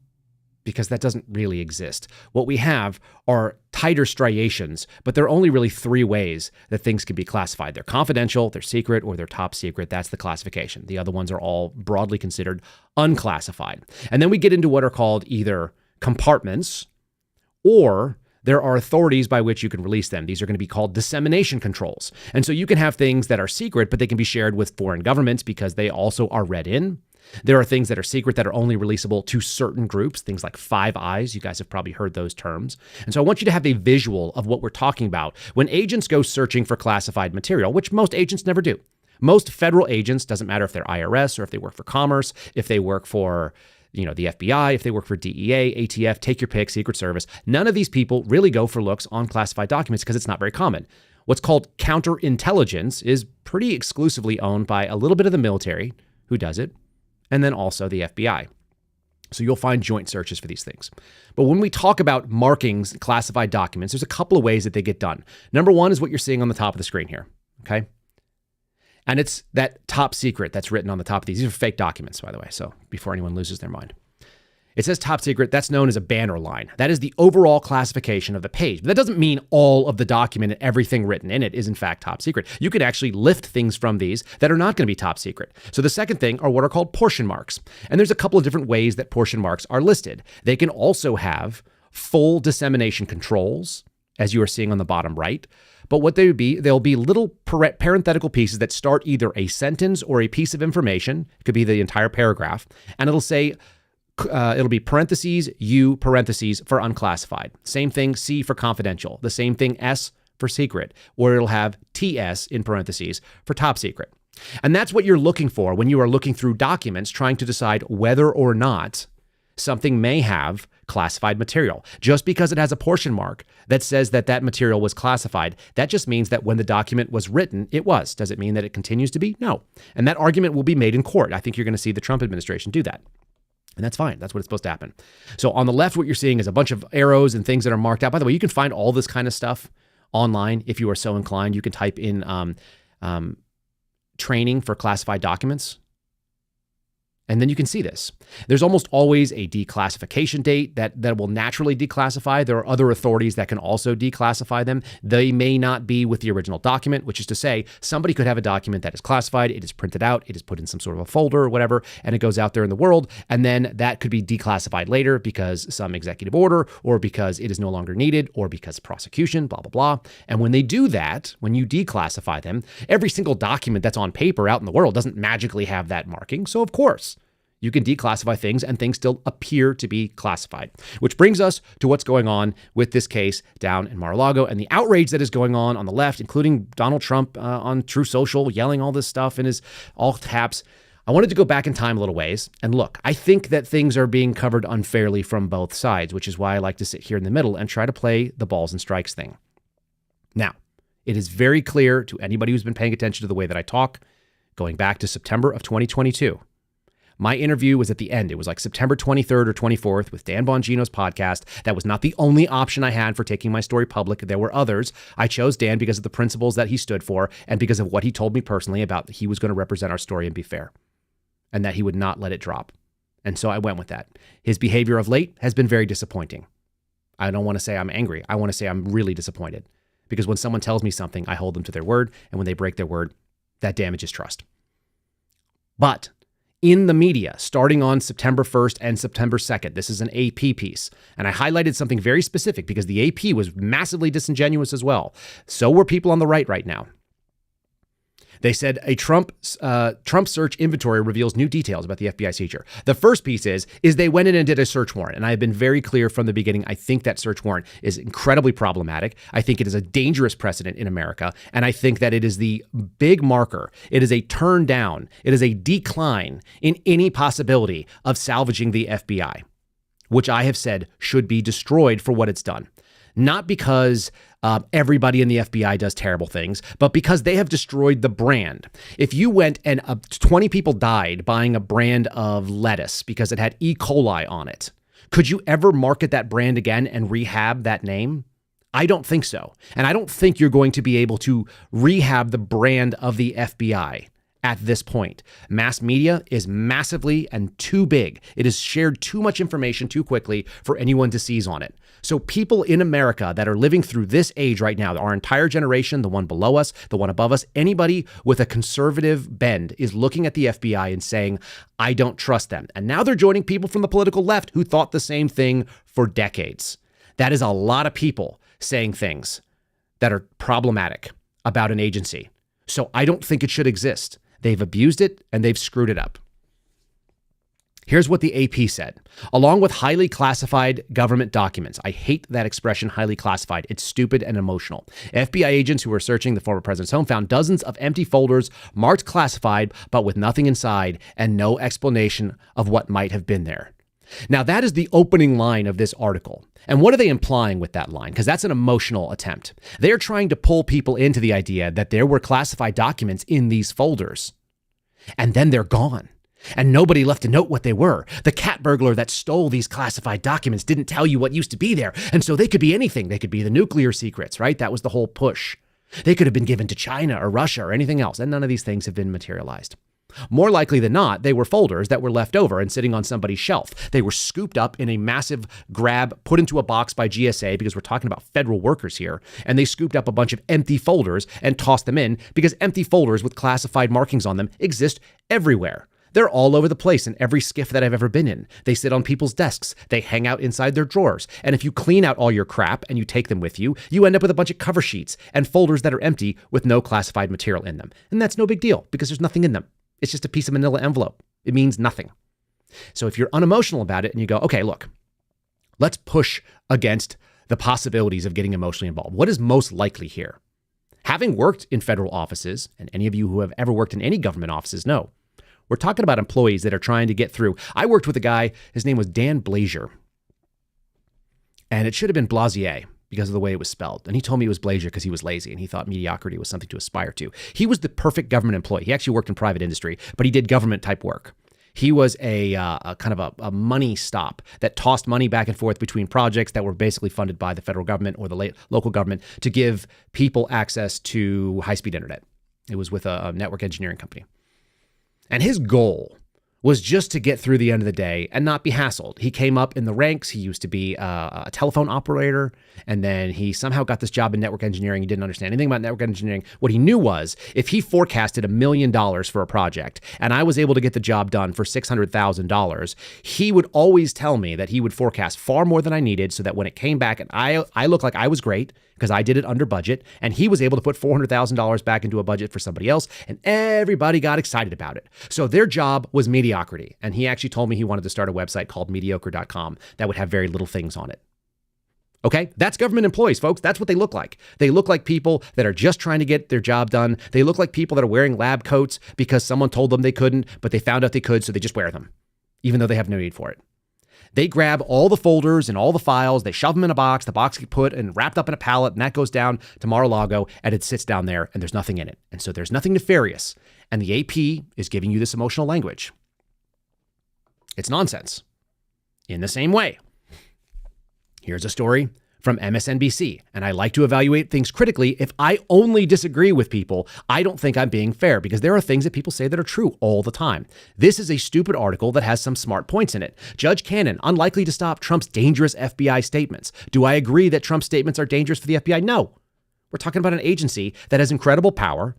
because that doesn't really exist. What we have are tighter striations, but there are only really 3 ways that things can be classified. They're confidential, they're secret, or they're top secret. That's the classification. The other ones are all broadly considered unclassified. And then we get into what are called either compartments, or there are authorities by which you can release them. These are going to be called dissemination controls. And so you can have things that are secret, but they can be shared with foreign governments because they also are read in. There are things that are secret that are only releasable to certain groups, things like Five Eyes. You guys have probably heard those terms. And so I want you to have a visual of what we're talking about when agents go searching for classified material, which most agents never do. Most federal agents, doesn't matter if they're IRS or if they work for Commerce, if they work for the FBI, if they work for DEA, ATF, take your pick, Secret Service, none of these people really go for looks on classified documents because it's not very common. What's called counterintelligence is pretty exclusively owned by a little bit of the military who does it, and then also the FBI. So you'll find joint searches for these things. But when we talk about markings, classified documents, there's a couple of ways that they get done. Number one is what you're seeing on the top of the screen here, okay? And it's that top secret that's written on the top of these. These are fake documents, by the way, so before anyone loses their mind. It says top secret. That's known as a banner line. That is the overall classification of the page. But that doesn't mean all of the document and everything written in it is in fact top secret. You could actually lift things from these that are not going to be top secret. So the second thing are what are called portion marks. And there's a couple of different ways that portion marks are listed. They can also have full dissemination controls, as you are seeing on the bottom right. But what they would be, they'll be little parenthetical pieces that start either a sentence or a piece of information. It could be the entire paragraph. And it'll say, it'll be parentheses, U, parentheses for unclassified. Same thing, C for confidential. The same thing, S for secret. Or it'll have TS in parentheses for top secret. And that's what you're looking for when you are looking through documents trying to decide whether or not something may have classified material. Just because it has a portion mark that says that that material was classified, that just means that when the document was written, it was. Does it mean that it continues to be? No. And that argument will be made in court. I think you're going to see the Trump administration do that. And that's fine. That's what it's supposed to happen. So on the left, what you're seeing is a bunch of arrows and things that are marked out. By the way, you can find all this kind of stuff online if you are so inclined. You can type in training for classified documents, and then you can see this. There's almost always a declassification date that will naturally declassify. There are other authorities that can also declassify them. They may not be with the original document, which is to say somebody could have a document that is classified, it is printed out, it is put in some sort of a folder or whatever, and it goes out there in the world, and then that could be declassified later because some executive order, or because it is no longer needed, or because prosecution, blah, blah, blah. And when they do that, when you declassify them, every single document that's on paper out in the world doesn't magically have that marking. So of course, You can declassify things and things still appear to be classified, which brings us to what's going on with this case down in Mar-a-Lago and the outrage that is going on the left, including Donald Trump on True Social, yelling all this stuff in his all caps. I wanted to go back in time a little ways and look. I think that things are being covered unfairly from both sides, which is why I like to sit here in the middle and try to play the balls and strikes thing. Now, it is very clear to anybody who's been paying attention to the way that I talk, going back to September of 2022. My interview was at the end. It was like September 23rd or 24th with Dan Bongino's podcast. That was not the only option I had for taking my story public. There were others. I chose Dan because of the principles that he stood for and because of what he told me personally about that he was going to represent our story and be fair and that he would not let it drop. And so I went with that. His behavior of late has been very disappointing. I don't want to say I'm angry. I want to say I'm really disappointed because when someone tells me something, I hold them to their word. And when they break their word, that damages trust. But in the media, starting on September 1st and September 2nd. This is an AP piece. And I highlighted something very specific because the AP was massively disingenuous as well. So were people on the right now. They said a Trump search inventory reveals new details about the FBI seizure. The first piece is they went in and did a search warrant. And I have been very clear from the beginning. I think that search warrant is incredibly problematic. I think it is a dangerous precedent in America. And I think that it is the big marker. It is a turn down. It is a decline in any possibility of salvaging the FBI, which I have said should be destroyed for what it's done. Not because everybody in the FBI does terrible things, but because they have destroyed the brand. If you went and 20 people died buying a brand of lettuce because it had E. coli on it, could you ever market that brand again and rehab that name? I don't think so. And I don't think you're going to be able to rehab the brand of the FBI at this point. Mass media is massively and too big. It has shared too much information too quickly for anyone to seize on it. So people in America that are living through this age right now, our entire generation, the one below us, the one above us, anybody with a conservative bend is looking at the FBI and saying, I don't trust them. And now they're joining people from the political left who thought the same thing for decades. That is a lot of people saying things that are problematic about an agency. So I don't think it should exist. They've abused it and they've screwed it up. Here's what the AP said. Along with highly classified government documents. I hate that expression, highly classified. It's stupid and emotional. FBI agents who were searching the former president's home found dozens of empty folders marked classified, but with nothing inside and no explanation of what might have been there. Now, that is the opening line of this article. And what are they implying with that line? Because that's an emotional attempt. They're trying to pull people into the idea that there were classified documents in these folders. And then they're gone. And nobody left to note what they were. The cat burglar that stole these classified documents didn't tell you what used to be there. And so they could be anything. They could be the nuclear secrets, right? That was the whole push. They could have been given to China or Russia or anything else. And none of these things have been materialized. More likely than not, they were folders that were left over and sitting on somebody's shelf. They were scooped up in a massive grab, put into a box by GSA, because we're talking about federal workers here, and they scooped up a bunch of empty folders and tossed them in because empty folders with classified markings on them exist everywhere. They're all over the place in every skiff that I've ever been in. They sit on people's desks. They hang out inside their drawers. And if you clean out all your crap and you take them with you, you end up with a bunch of cover sheets and folders that are empty with no classified material in them. And that's no big deal because there's nothing in them. It's just a piece of manila envelope. It means nothing. So if you're unemotional about it and you go, okay, look, let's push against the possibilities of getting emotionally involved. What is most likely here? Having worked in federal offices, and any of you who have ever worked in any government offices know, we're talking about employees that are trying to get through. I worked with a guy, his name was Dan Blazier, and it should have been Blasier because of the way it was spelled. And he told me it was Blazier because he was lazy and he thought mediocrity was something to aspire to. He was the perfect government employee. He actually worked in private industry, but he did government type work. He was a kind of a money stop that tossed money back and forth between projects that were basically funded by the federal government or the local government to give people access to high-speed internet. It was with a network engineering company. And his goal was just to get through the end of the day and not be hassled. He came up in the ranks. He used to be a telephone operator, and then he somehow got this job in network engineering. He didn't understand anything about network engineering. What he knew was if he forecasted $1 million for a project and I was able to get the job done for $600,000, he would always tell me that he would forecast far more than I needed so that when it came back and I looked like I was great because I did it under budget, and he was able to put $400,000 back into a budget for somebody else, and everybody got excited about it. So their job was mediocre. mediocrity. And he actually told me he wanted to start a website called mediocre.com that would have very little things on it. Okay, that's government employees, folks. That's what they look like. They look like people that are just trying to get their job done. They look like people that are wearing lab coats because someone told them they couldn't, but they found out they could, so they just wear them, even though they have no need for it. They grab all the folders and all the files, they shove them in a box, the box gets put and wrapped up in a pallet, and that goes down to Mar-a-Lago, and it sits down there, and there's nothing in it. And so there's nothing nefarious. And the AP is giving you this emotional language. It's nonsense. In the same way, here's a story from MSNBC, and I like to evaluate things critically. If I only disagree with people, I don't think I'm being fair, because there are things that people say that are true all the time. This is a stupid article that has some smart points in it. Judge Cannon, unlikely to stop Trump's dangerous FBI statements. Do I agree that Trump's statements are dangerous for the FBI? No. We're talking about an agency that has incredible power,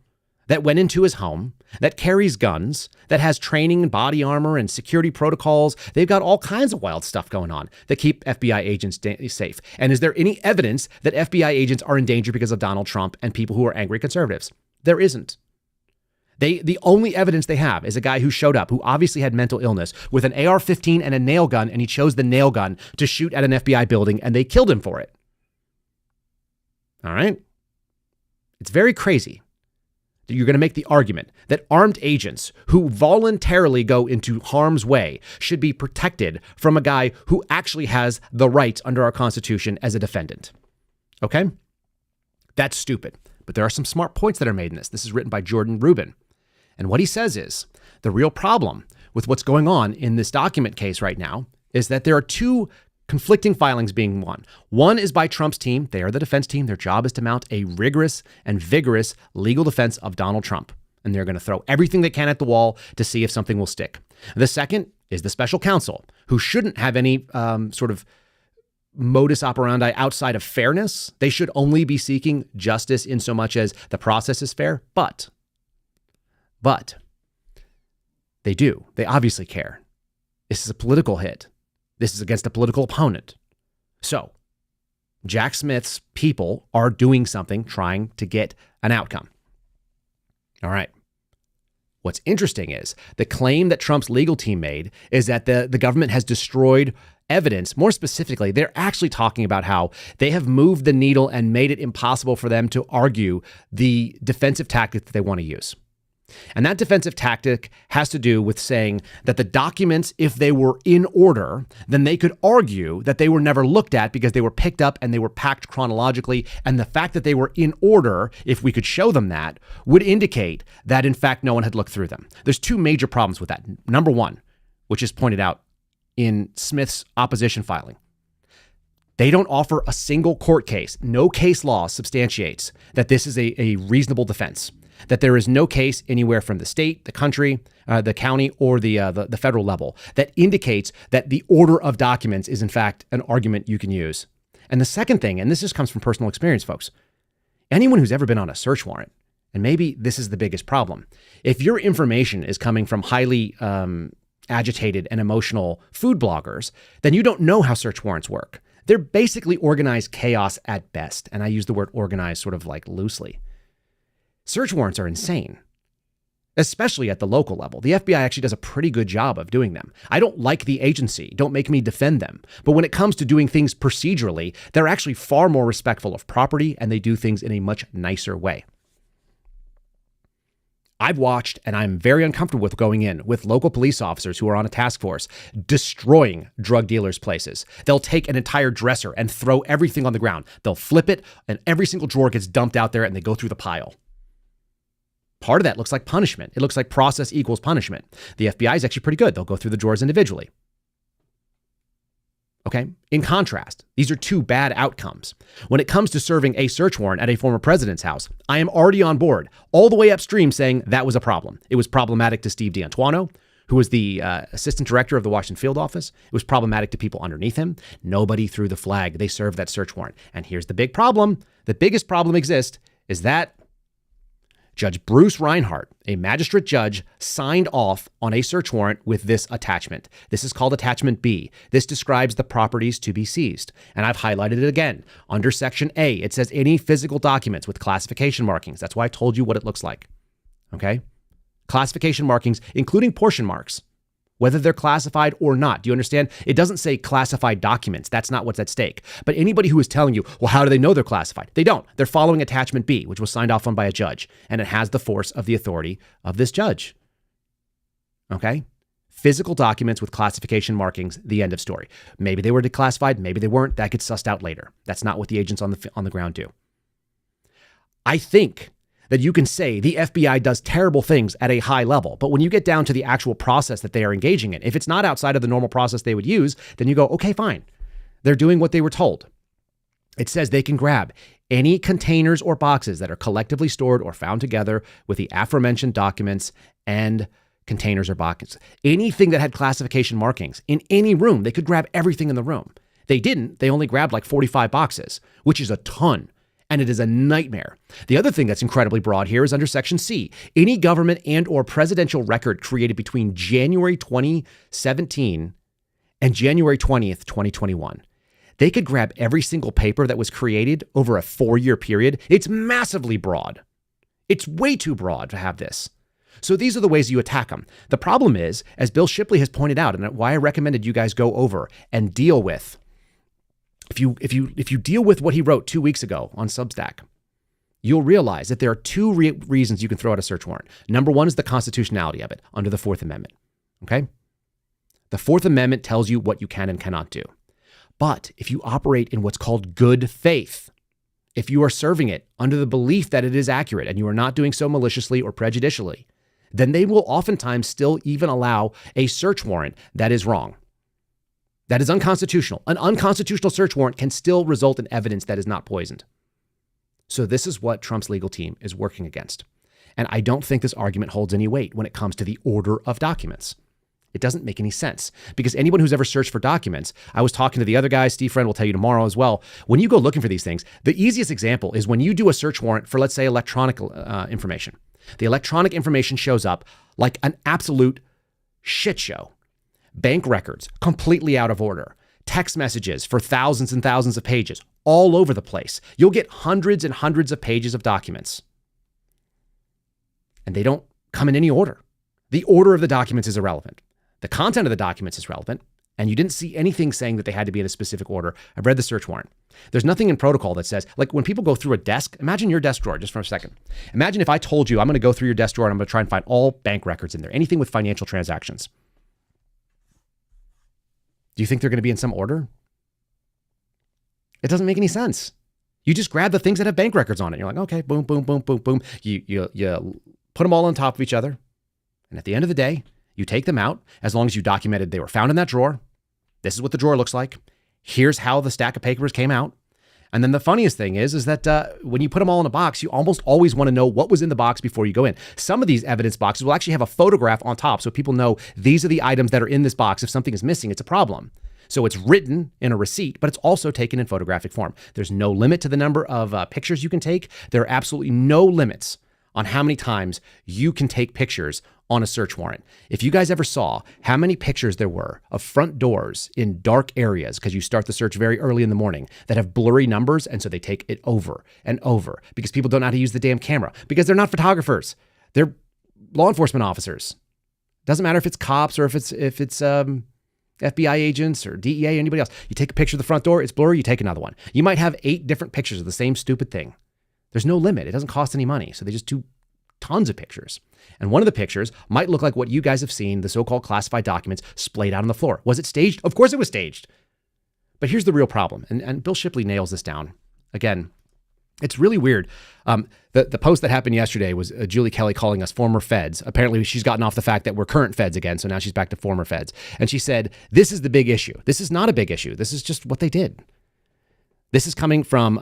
that went into his home, that carries guns, that has training and body armor and security protocols. They've got all kinds of wild stuff going on that keep FBI agents safe. And is there any evidence that FBI agents are in danger because of Donald Trump and people who are angry conservatives? There isn't. The only evidence they have is a guy who showed up, who obviously had mental illness, with an AR-15 and a nail gun, and he chose the nail gun to shoot at an FBI building, and they killed him for it. All right? It's very crazy. You're going to make the argument that armed agents who voluntarily go into harm's way should be protected from a guy who actually has the rights under our Constitution as a defendant. Okay? That's stupid. But there are some smart points that are made in this. This is written by Jordan Rubin. And what he says is the real problem with what's going on in this document case right now is that there are two conflicting filings being won. One is by Trump's team. They are the defense team. Their job is to mount a rigorous and vigorous legal defense of Donald Trump. And they're going to throw everything they can at the wall to see if something will stick. The second is the special counsel, who shouldn't have any sort of modus operandi outside of fairness. They should only be seeking justice in so much as the process is fair. But they do. They obviously care. This is a political hit. This is against a political opponent. So Jack Smith's people are doing something, trying to get an outcome. All right. What's interesting is the claim that Trump's legal team made is that the government has destroyed evidence. More specifically, they're actually talking about how they have moved the needle and made it impossible for them to argue the defensive tactic that they want to use. And that defensive tactic has to do with saying that the documents, if they were in order, then they could argue that they were never looked at because they were picked up and they were packed chronologically. And the fact that they were in order, if we could show them that, would indicate that, in fact, no one had looked through them. There's two major problems with that. Number one, which is pointed out in Smith's opposition filing, they don't offer a single court case. No case law substantiates that this is a reasonable defense, that there is no case anywhere from the state, the country, the county, or the federal level that indicates that the order of documents is, in fact, an argument you can use. And the second thing, and this just comes from personal experience, folks, anyone who's ever been on a search warrant, and maybe this is the biggest problem, if your information is coming from highly agitated and emotional food bloggers, then you don't know how search warrants work. They're basically organized chaos at best. And I use the word organized sort of like loosely. Search warrants are insane, especially at the local level. The FBI actually does a pretty good job of doing them. I don't like the agency. Don't make me defend them. But when it comes to doing things procedurally, they're actually far more respectful of property, and they do things in a much nicer way. I've watched, and I'm very uncomfortable with going in with local police officers who are on a task force destroying drug dealers' places. They'll take an entire dresser and throw everything on the ground. They'll flip it, and every single drawer gets dumped out there, and they go through the pile. Part of that looks like punishment. It looks like process equals punishment. The FBI is actually pretty good. They'll go through the drawers individually. Okay. In contrast, these are two bad outcomes. When it comes to serving a search warrant at a former president's house, I am already on board, all the way upstream, saying that was a problem. It was problematic to Steve D'Antuono, who was the assistant director of the Washington field office. It was problematic to people underneath him. Nobody threw the flag. They served that search warrant. And here's the big problem. The biggest problem exists is that Judge Bruce Reinhart, a magistrate judge, signed off on a search warrant with this attachment. This is called Attachment B. This describes the properties to be seized. And I've highlighted it again. Under Section A, it says any physical documents with classification markings. That's why I told you what it looks like. Okay? Classification markings, including portion marks, whether they're classified or not. Do you understand? It doesn't say classified documents. That's not what's at stake. But anybody who is telling you, well, how do they know they're classified? They don't. They're following attachment B, which was signed off on by a judge, and it has the force of the authority of this judge. Okay? Physical documents with classification markings, the end of story. Maybe they were declassified, maybe they weren't. That gets sussed out later. That's not what the agents on the ground do. I think that you can say the FBI does terrible things at a high level, but when you get down to the actual process that they are engaging in, if it's not outside of the normal process they would use, then you go, okay, fine. They're doing what they were told. It says they can grab any containers or boxes that are collectively stored or found together with the aforementioned documents and containers or boxes. Anything that had classification markings in any room, they could grab everything in the room. They didn't. They only grabbed like 45 boxes, which is a ton. And it is a nightmare. The other thing that's incredibly broad here is under Section C. Any government and or presidential record created between January 2017 and January 20th, 2021. They could grab every single paper that was created over a 4-year period. It's massively broad. It's way too broad to have this. So these are the ways you attack them. The problem is, as Bill Shipley has pointed out, and why I recommended you guys go over and deal with, if you deal with what he wrote 2 weeks ago on Substack, you'll realize that there are two reasons you can throw out a search warrant. Number one is the constitutionality of it under the Fourth Amendment. Okay? The Fourth Amendment tells you what you can and cannot do. But if you operate in what's called good faith, if you are serving it under the belief that it is accurate and you are not doing so maliciously or prejudicially, then they will oftentimes still even allow a search warrant that is wrong. That is unconstitutional. An unconstitutional search warrant can still result in evidence that is not poisoned. So this is what Trump's legal team is working against. And I don't think this argument holds any weight when it comes to the order of documents. It doesn't make any sense because anyone who's ever searched for documents, I was talking to the other guy, Steve Friend will tell you tomorrow as well. When you go looking for these things, the easiest example is when you do a search warrant for, let's say, electronic information. The electronic information shows up like an absolute shit show. Bank records, completely out of order. Text messages for thousands and thousands of pages, all over the place. You'll get hundreds and hundreds of pages of documents. And they don't come in any order. The order of the documents is irrelevant. The content of the documents is relevant, and you didn't see anything saying that they had to be in a specific order. I've read the search warrant. There's nothing in protocol that says, like when people go through a desk, imagine your desk drawer just for a second. Imagine if I told you I'm going to go through your desk drawer and I'm going to try and find all bank records in there, anything with financial transactions. Do you think they're going to be in some order? It doesn't make any sense. You just grab the things that have bank records on it. You're like, okay, boom, boom, boom, boom, boom. You put them all on top of each other. And at the end of the day, you take them out as long as you documented they were found in that drawer. This is what the drawer looks like. Here's how the stack of papers came out. And then the funniest thing is that when you put them all in a box, you almost always want to know what was in the box before you go in. Some of these evidence boxes will actually have a photograph on top so people know these are the items that are in this box. If something is missing, it's a problem. So it's written in a receipt, but it's also taken in photographic form. There's no limit to the number of pictures you can take. There are absolutely no limits on how many times you can take pictures on a search warrant. If you guys ever saw how many pictures there were of front doors in dark areas, because you start the search very early in the morning, that have blurry numbers, and so they take it over and over because people don't know how to use the damn camera, because they're not photographers. They're law enforcement officers. Doesn't matter if it's cops or if it's FBI agents or DEA, anybody else. You take a picture of the front door, it's blurry, you take another one. You might have 8 different pictures of the same stupid thing. There's no limit. It doesn't cost any money. So they just do tons of pictures. And one of the pictures might look like what you guys have seen, the so-called classified documents splayed out on the floor. Was it staged? Of course it was staged. But here's the real problem. And Bill Shipley nails this down. Again, it's really weird. The post that happened yesterday was Julie Kelly calling us former feds. Apparently she's gotten off the fact that we're current feds again. So now she's back to former feds. And she said, this is the big issue. This is not a big issue. This is just what they did. This is coming from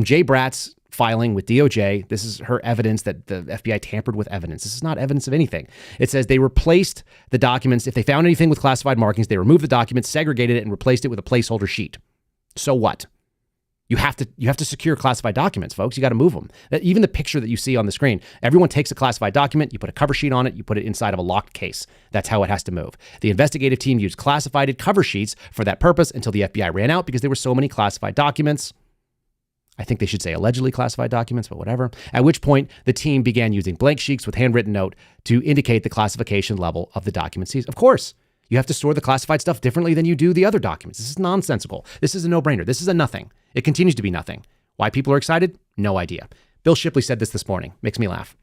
Jay Bratt's filing with DOJ. This is her evidence that the FBI tampered with evidence. This is not evidence of anything. It says they replaced the documents. If they found anything with classified markings, they removed the documents, segregated it, and replaced it with a placeholder sheet. So what? You have to secure classified documents, folks. You got to move them. Even the picture that you see on the screen, everyone takes a classified document, you put a cover sheet on it, you put it inside of a locked case. That's how it has to move. The investigative team used classified cover sheets for that purpose until the FBI ran out because there were so many classified documents. I think they should say allegedly classified documents, but whatever. At which point, the team began using blank sheets with handwritten note to indicate the classification level of the documents seized. Of course, you have to store the classified stuff differently than you do the other documents. This is nonsensical. This is a no-brainer. This is a nothing. It continues to be nothing. Why people are excited? No idea. Bill Shipley said this morning. Makes me laugh.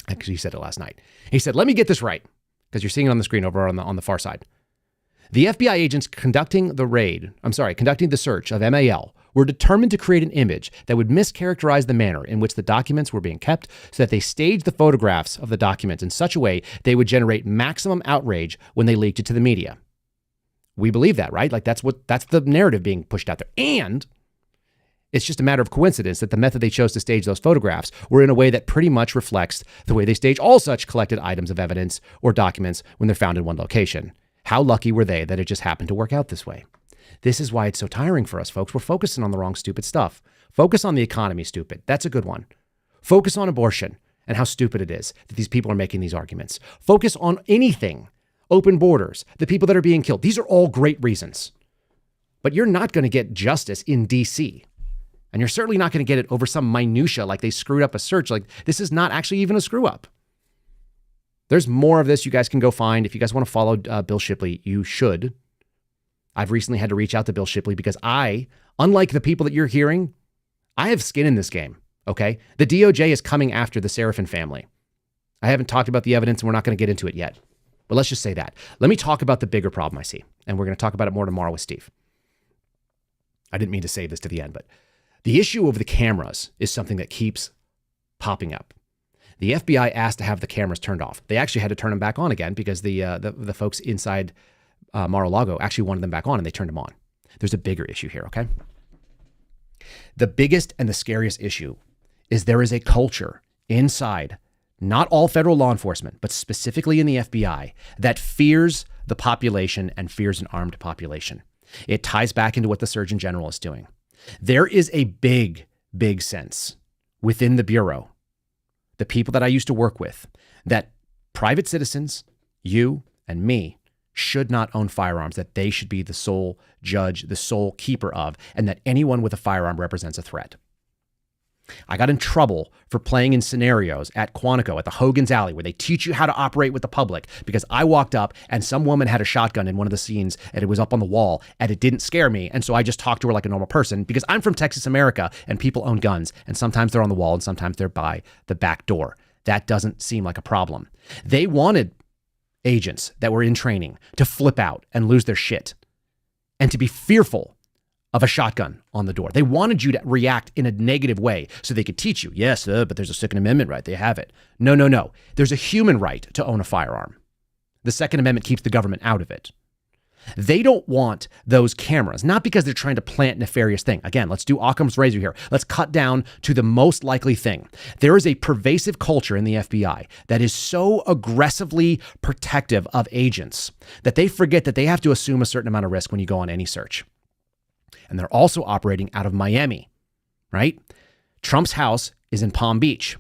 Actually, he said it last night. He said, let me get this right, because you're seeing it on the screen over on the far side. The FBI agents conducting the search of MAL were determined to create an image that would mischaracterize the manner in which the documents were being kept so that they staged the photographs of the documents in such a way they would generate maximum outrage when they leaked it to the media. We believe that, right? Like that's the narrative being pushed out there. And it's just a matter of coincidence that the method they chose to stage those photographs were in a way that pretty much reflects the way they stage all such collected items of evidence or documents when they're found in one location. How lucky were they that it just happened to work out this way? This is why it's so tiring for us, folks. We're focusing on the wrong stupid stuff. Focus on the economy, stupid. That's a good one. Focus on abortion and how stupid it is that these people are making these arguments. Focus on anything. Open borders, the people that are being killed. These are all great reasons. But you're not going to get justice in D.C., and you're certainly not going to get it over some minutia like they screwed up a search. Like this is not actually even a screw up. There's more of this you guys can go find. If you guys want to follow Bill Shipley, you should. I've recently had to reach out to Bill Shipley because unlike the people that you're hearing, I have skin in this game, okay? The DOJ is coming after the Seraphin family. I haven't talked about the evidence and we're not going to get into it yet. But let's just say that. Let me talk about the bigger problem I see. And we're going to talk about it more tomorrow with Steve. I didn't mean to save this to the end, but the issue of the cameras is something that keeps popping up. The FBI asked to have the cameras turned off. They actually had to turn them back on again because the folks inside Mar-a-Lago actually wanted them back on and they turned them on. There's a bigger issue here, okay? The biggest and the scariest issue is there is a culture inside, not all federal law enforcement, but specifically in the FBI, that fears the population and fears an armed population. It ties back into what the Surgeon General is doing. There is a big, big sense within the Bureau, the people that I used to work with, that private citizens, you and me, should not own firearms, that they should be the sole judge, the sole keeper of, and that anyone with a firearm represents a threat. I got in trouble for playing in scenarios at Quantico, at the Hogan's Alley, where they teach you how to operate with the public, because I walked up and some woman had a shotgun in one of the scenes and it was up on the wall and it didn't scare me. And so I just talked to her like a normal person because I'm from Texas, America, and people own guns. And sometimes they're on the wall and sometimes they're by the back door. That doesn't seem like a problem. They wanted agents that were in training to flip out and lose their shit and to be fearful of a shotgun on the door. They wanted you to react in a negative way so they could teach you, yes, but there's a Second Amendment right. They have it. No. There's a human right to own a firearm. The Second Amendment keeps the government out of it. They don't want those cameras, not because they're trying to plant nefarious thing. Again, let's do Occam's razor here. Let's cut down to the most likely thing. There is a pervasive culture in the FBI that is so aggressively protective of agents that they forget that they have to assume a certain amount of risk when you go on any search. And they're also operating out of Miami, right? Trump's house is in Palm Beach.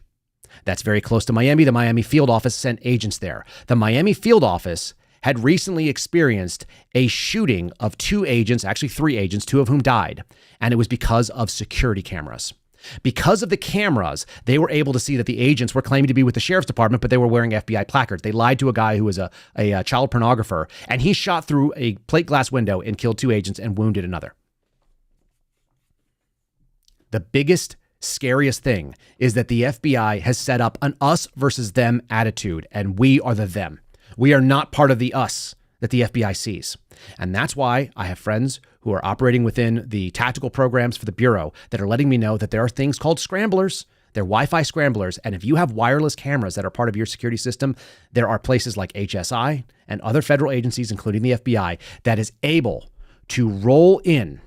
That's very close to Miami. The Miami field office sent agents there. The Miami field office had recently experienced a shooting of 2 agents, actually 3 agents, 2 of whom died. And it was because of security cameras. Because of the cameras, they were able to see that the agents were claiming to be with the sheriff's department, but they were wearing FBI placards. They lied to a guy who was a child pornographer, and he shot through a plate glass window and killed 2 agents and wounded another. The biggest, scariest thing is that the FBI has set up an us versus them attitude, and we are the them. We are not part of the us that the FBI sees. And that's why I have friends who are operating within the tactical programs for the Bureau that are letting me know that there are things called scramblers. They're Wi-Fi scramblers. And if you have wireless cameras that are part of your security system, there are places like HSI and other federal agencies, including the FBI, that is able to roll in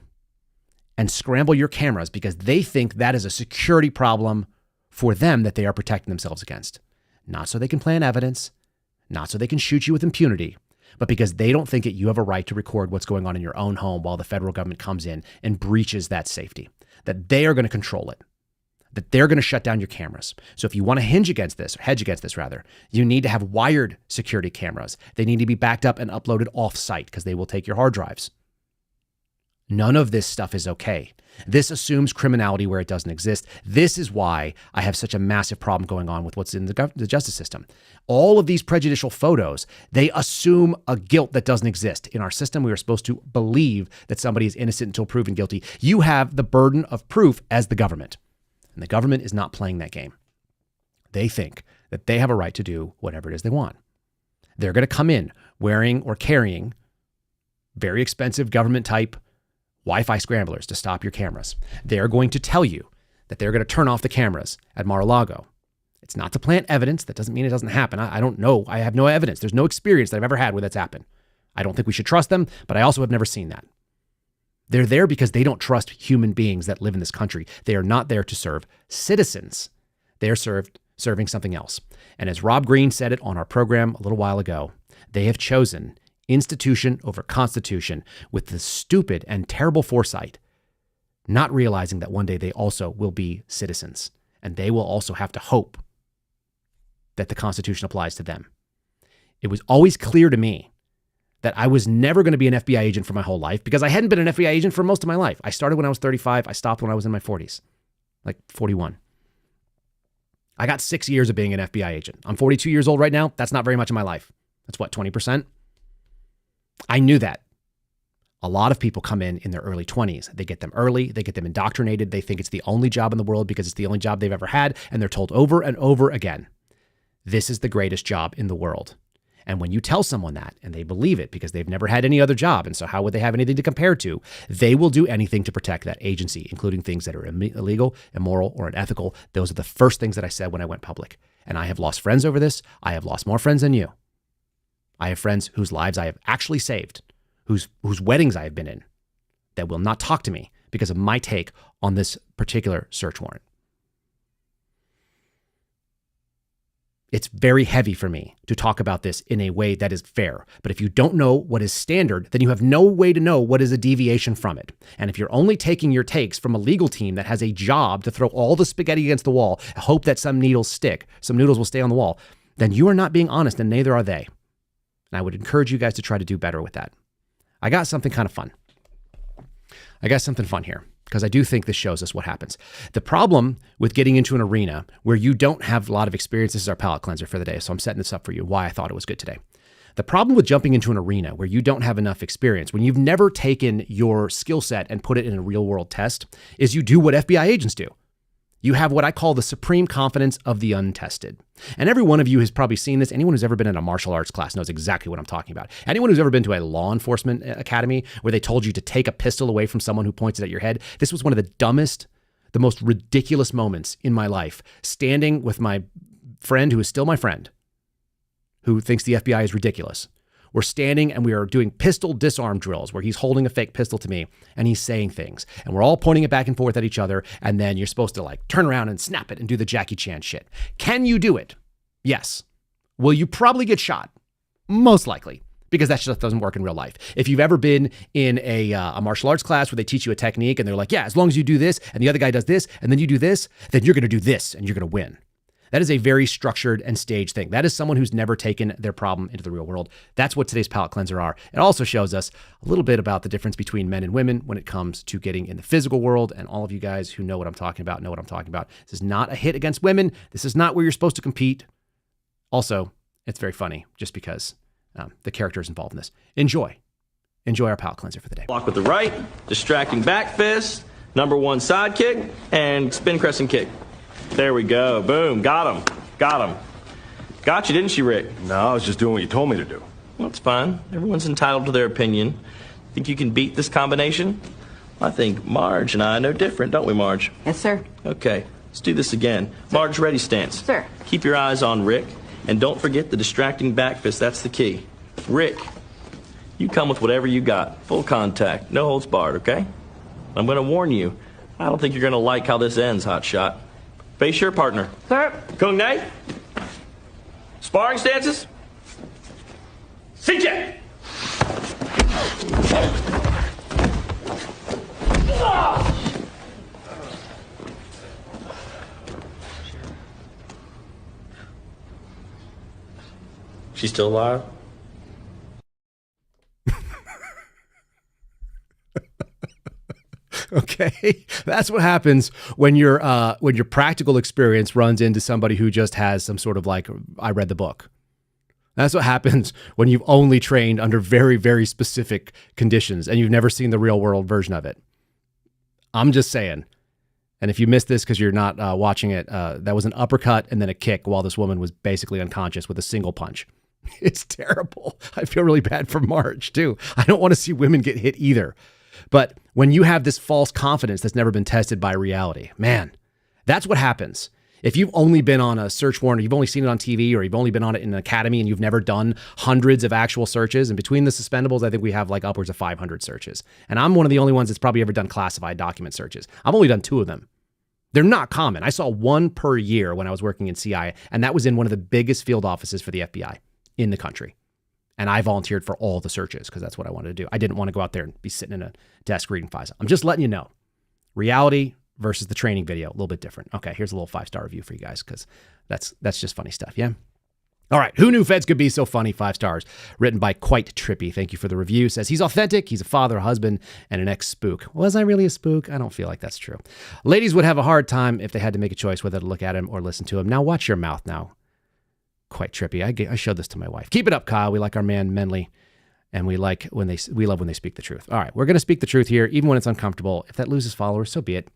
and scramble your cameras because they think that is a security problem for them that they are protecting themselves against. Not so they can plant evidence, not so they can shoot you with impunity, but because they don't think that you have a right to record what's going on in your own home while the federal government comes in and breaches that safety, that they are going to control it, that they're going to shut down your cameras. So if you want to hedge against this, you need to have wired security cameras. They need to be backed up and uploaded off-site because they will take your hard drives. None of this stuff is okay. This assumes criminality where it doesn't exist. This is why I have such a massive problem going on with what's in the justice system. All of these prejudicial photos, they assume a guilt that doesn't exist. In our system, we are supposed to believe that somebody is innocent until proven guilty. You have the burden of proof as the government, and the government is not playing that game. They think that they have a right to do whatever it is they want. They're going to come in wearing or carrying very expensive government type Wi-Fi scramblers to stop your cameras. They're going to tell you that they're going to turn off the cameras at Mar-a-Lago. It's not to plant evidence. That doesn't mean it doesn't happen. I don't know. I have no evidence. There's no experience that I've ever had where that's happened. I don't think we should trust them, but I also have never seen that. They're there because they don't trust human beings that live in this country. They are not there to serve citizens. They are serving something else. And as Rob Green said it on our program a little while ago, they have chosen institution over constitution with the stupid and terrible foresight, not realizing that one day they also will be citizens and they will also have to hope that the Constitution applies to them. It was always clear to me that I was never going to be an FBI agent for my whole life because I hadn't been an FBI agent for most of my life. I started when I was 35. I stopped when I was in my 40s, like 41. I got 6 years of being an FBI agent. I'm 42 years old right now. That's not very much of my life. That's what, 20%? I knew that. A lot of people come in their early 20s. They get them early. They get them indoctrinated. They think it's the only job in the world because it's the only job they've ever had. And they're told over and over again, this is the greatest job in the world. And when you tell someone that and they believe it because they've never had any other job, and so how would they have anything to compare to? They will do anything to protect that agency, including things that are illegal, immoral, or unethical. Those are the first things that I said when I went public. And I have lost friends over this. I have lost more friends than you. I have friends whose lives I have actually saved, whose weddings I have been in, that will not talk to me because of my take on this particular search warrant. It's very heavy for me to talk about this in a way that is fair. But if you don't know what is standard, then you have no way to know what is a deviation from it. And if you're only taking your takes from a legal team that has a job to throw all the spaghetti against the wall, hope that some needles stick, some noodles will stay on the wall, then you are not being honest, and neither are they. And I would encourage you guys to try to do better with that. I got something kind of fun. I got something fun here because I do think this shows us what happens. The problem with getting into an arena where you don't have a lot of experience, this is our palate cleanser for the day, so I'm setting this up for you, why I thought it was good today. The problem with jumping into an arena where you don't have enough experience, when you've never taken your skill set and put it in a real world test, is you do what FBI agents do. You have what I call the supreme confidence of the untested. And every one of you has probably seen this. Anyone who's ever been in a martial arts class knows exactly what I'm talking about. Anyone who's ever been to a law enforcement academy where they told you to take a pistol away from someone who points it at your head. This was one of the dumbest, the most ridiculous moments in my life. Standing with my friend who is still my friend, who thinks the FBI is ridiculous. We're standing and we are doing pistol disarm drills where he's holding a fake pistol to me and he's saying things and we're all pointing it back and forth at each other. And then you're supposed to like turn around and snap it and do the Jackie Chan shit. Can you do it? Yes. Will you probably get shot? Most likely, because that just doesn't work in real life. If you've ever been in a martial arts class where they teach you a technique and they're like, yeah, as long as you do this and the other guy does this and then you do this, then you're going to do this and you're going to win. That is a very structured and staged thing. That is someone who's never taken their problem into the real world. That's what today's palate cleanser are. It also shows us a little bit about the difference between men and women when it comes to getting in the physical world. And all of you guys who know what I'm talking about know what I'm talking about. This is not a hit against women. This is not where you're supposed to compete. Also, it's very funny just because the characters involved in this. Enjoy our palate cleanser for the day. Block with the right, distracting back fist, number one side kick, and spin crescent kick. There we go. Boom. Got him. Got him. Got you, didn't she, Rick? No, I was just doing what you told me to do. Well, that's fine. Everyone's entitled to their opinion. Think you can beat this combination? I think Marge and I know different, don't we, Marge? Yes, sir. Okay. Let's do this again. Marge, ready stance. Sir. Keep your eyes on Rick, and don't forget the distracting back fist. That's the key. Rick, you come with whatever you got. Full contact. No holds barred, okay? I'm going to warn you. I don't think you're going to like how this ends, hotshot. Face your partner. Sir. Kung Nate. Sparring stances. CJ. She's still alive? Okay, that's what happens when your practical experience runs into somebody who just has some sort of like, I read the book. That's what happens when you've only trained under very, very specific conditions and you've never seen the real world version of it. I'm just saying. And if you missed this because you're not watching it, that was an uppercut and then a kick while this woman was basically unconscious with a single punch. It's terrible. I feel really bad for Marge too. I don't want to see women get hit either. But when you have this false confidence that's never been tested by reality, man, that's what happens. If you've only been on a search warrant, or you've only seen it on TV, or you've only been on it in an academy and you've never done hundreds of actual searches, and between the suspendables, I think we have like upwards of 500 searches. And I'm one of the only ones that's probably ever done classified document searches. I've only done 2 of them. They're not common. I saw 1 per year when I was working in CI, and that was in one of the biggest field offices for the FBI in the country. And I volunteered for all the searches because that's what I wanted to do. I didn't want to go out there and be sitting in a desk reading files. I'm just letting you know. Reality versus the training video, a little bit different. Okay, here's a little 5-star review for you guys because that's just funny stuff, yeah? All right, who knew feds could be so funny? 5 stars. Written by Quite Trippy. Thank you for the review. Says he's authentic, he's a father, a husband, and an ex-spook. Was I really a spook? I don't feel like that's true. Ladies would have a hard time if they had to make a choice whether to look at him or listen to him. Now watch your mouth now. Quite Trippy. I showed this to my wife. Keep it up, Kyle. We like our man Menley, and we love when they speak the truth. All right, we're going to speak the truth here, even when it's uncomfortable. If that loses followers, so be it.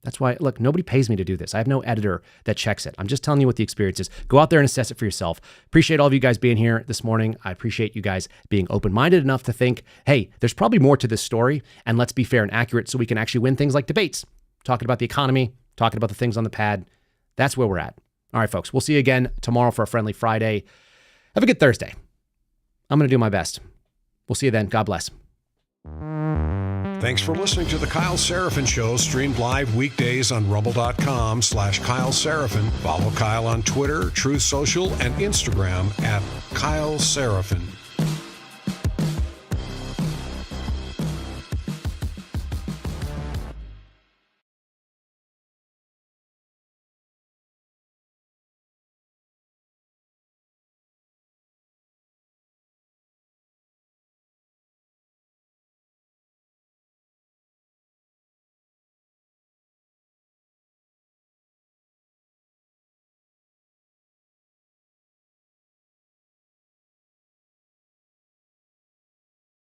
That's why, look, nobody pays me to do this. I have no editor that checks it. I'm just telling you what the experience is. Go out there and assess it for yourself. Appreciate all of you guys being here this morning. I appreciate you guys being open-minded enough to think, hey, there's probably more to this story, and let's be fair and accurate so we can actually win things like debates, talking about the economy, talking about the things on the pad. That's where we're at. All right, folks, we'll see you again tomorrow for a Friendly Friday. Have a good Thursday. I'm going to do my best. We'll see you then. God bless. Thanks for listening to The Kyle Seraphin Show, streamed live weekdays on rumble.com/Kyle Seraphin. Follow Kyle on Twitter, Truth Social, and Instagram @Kyle Seraphin.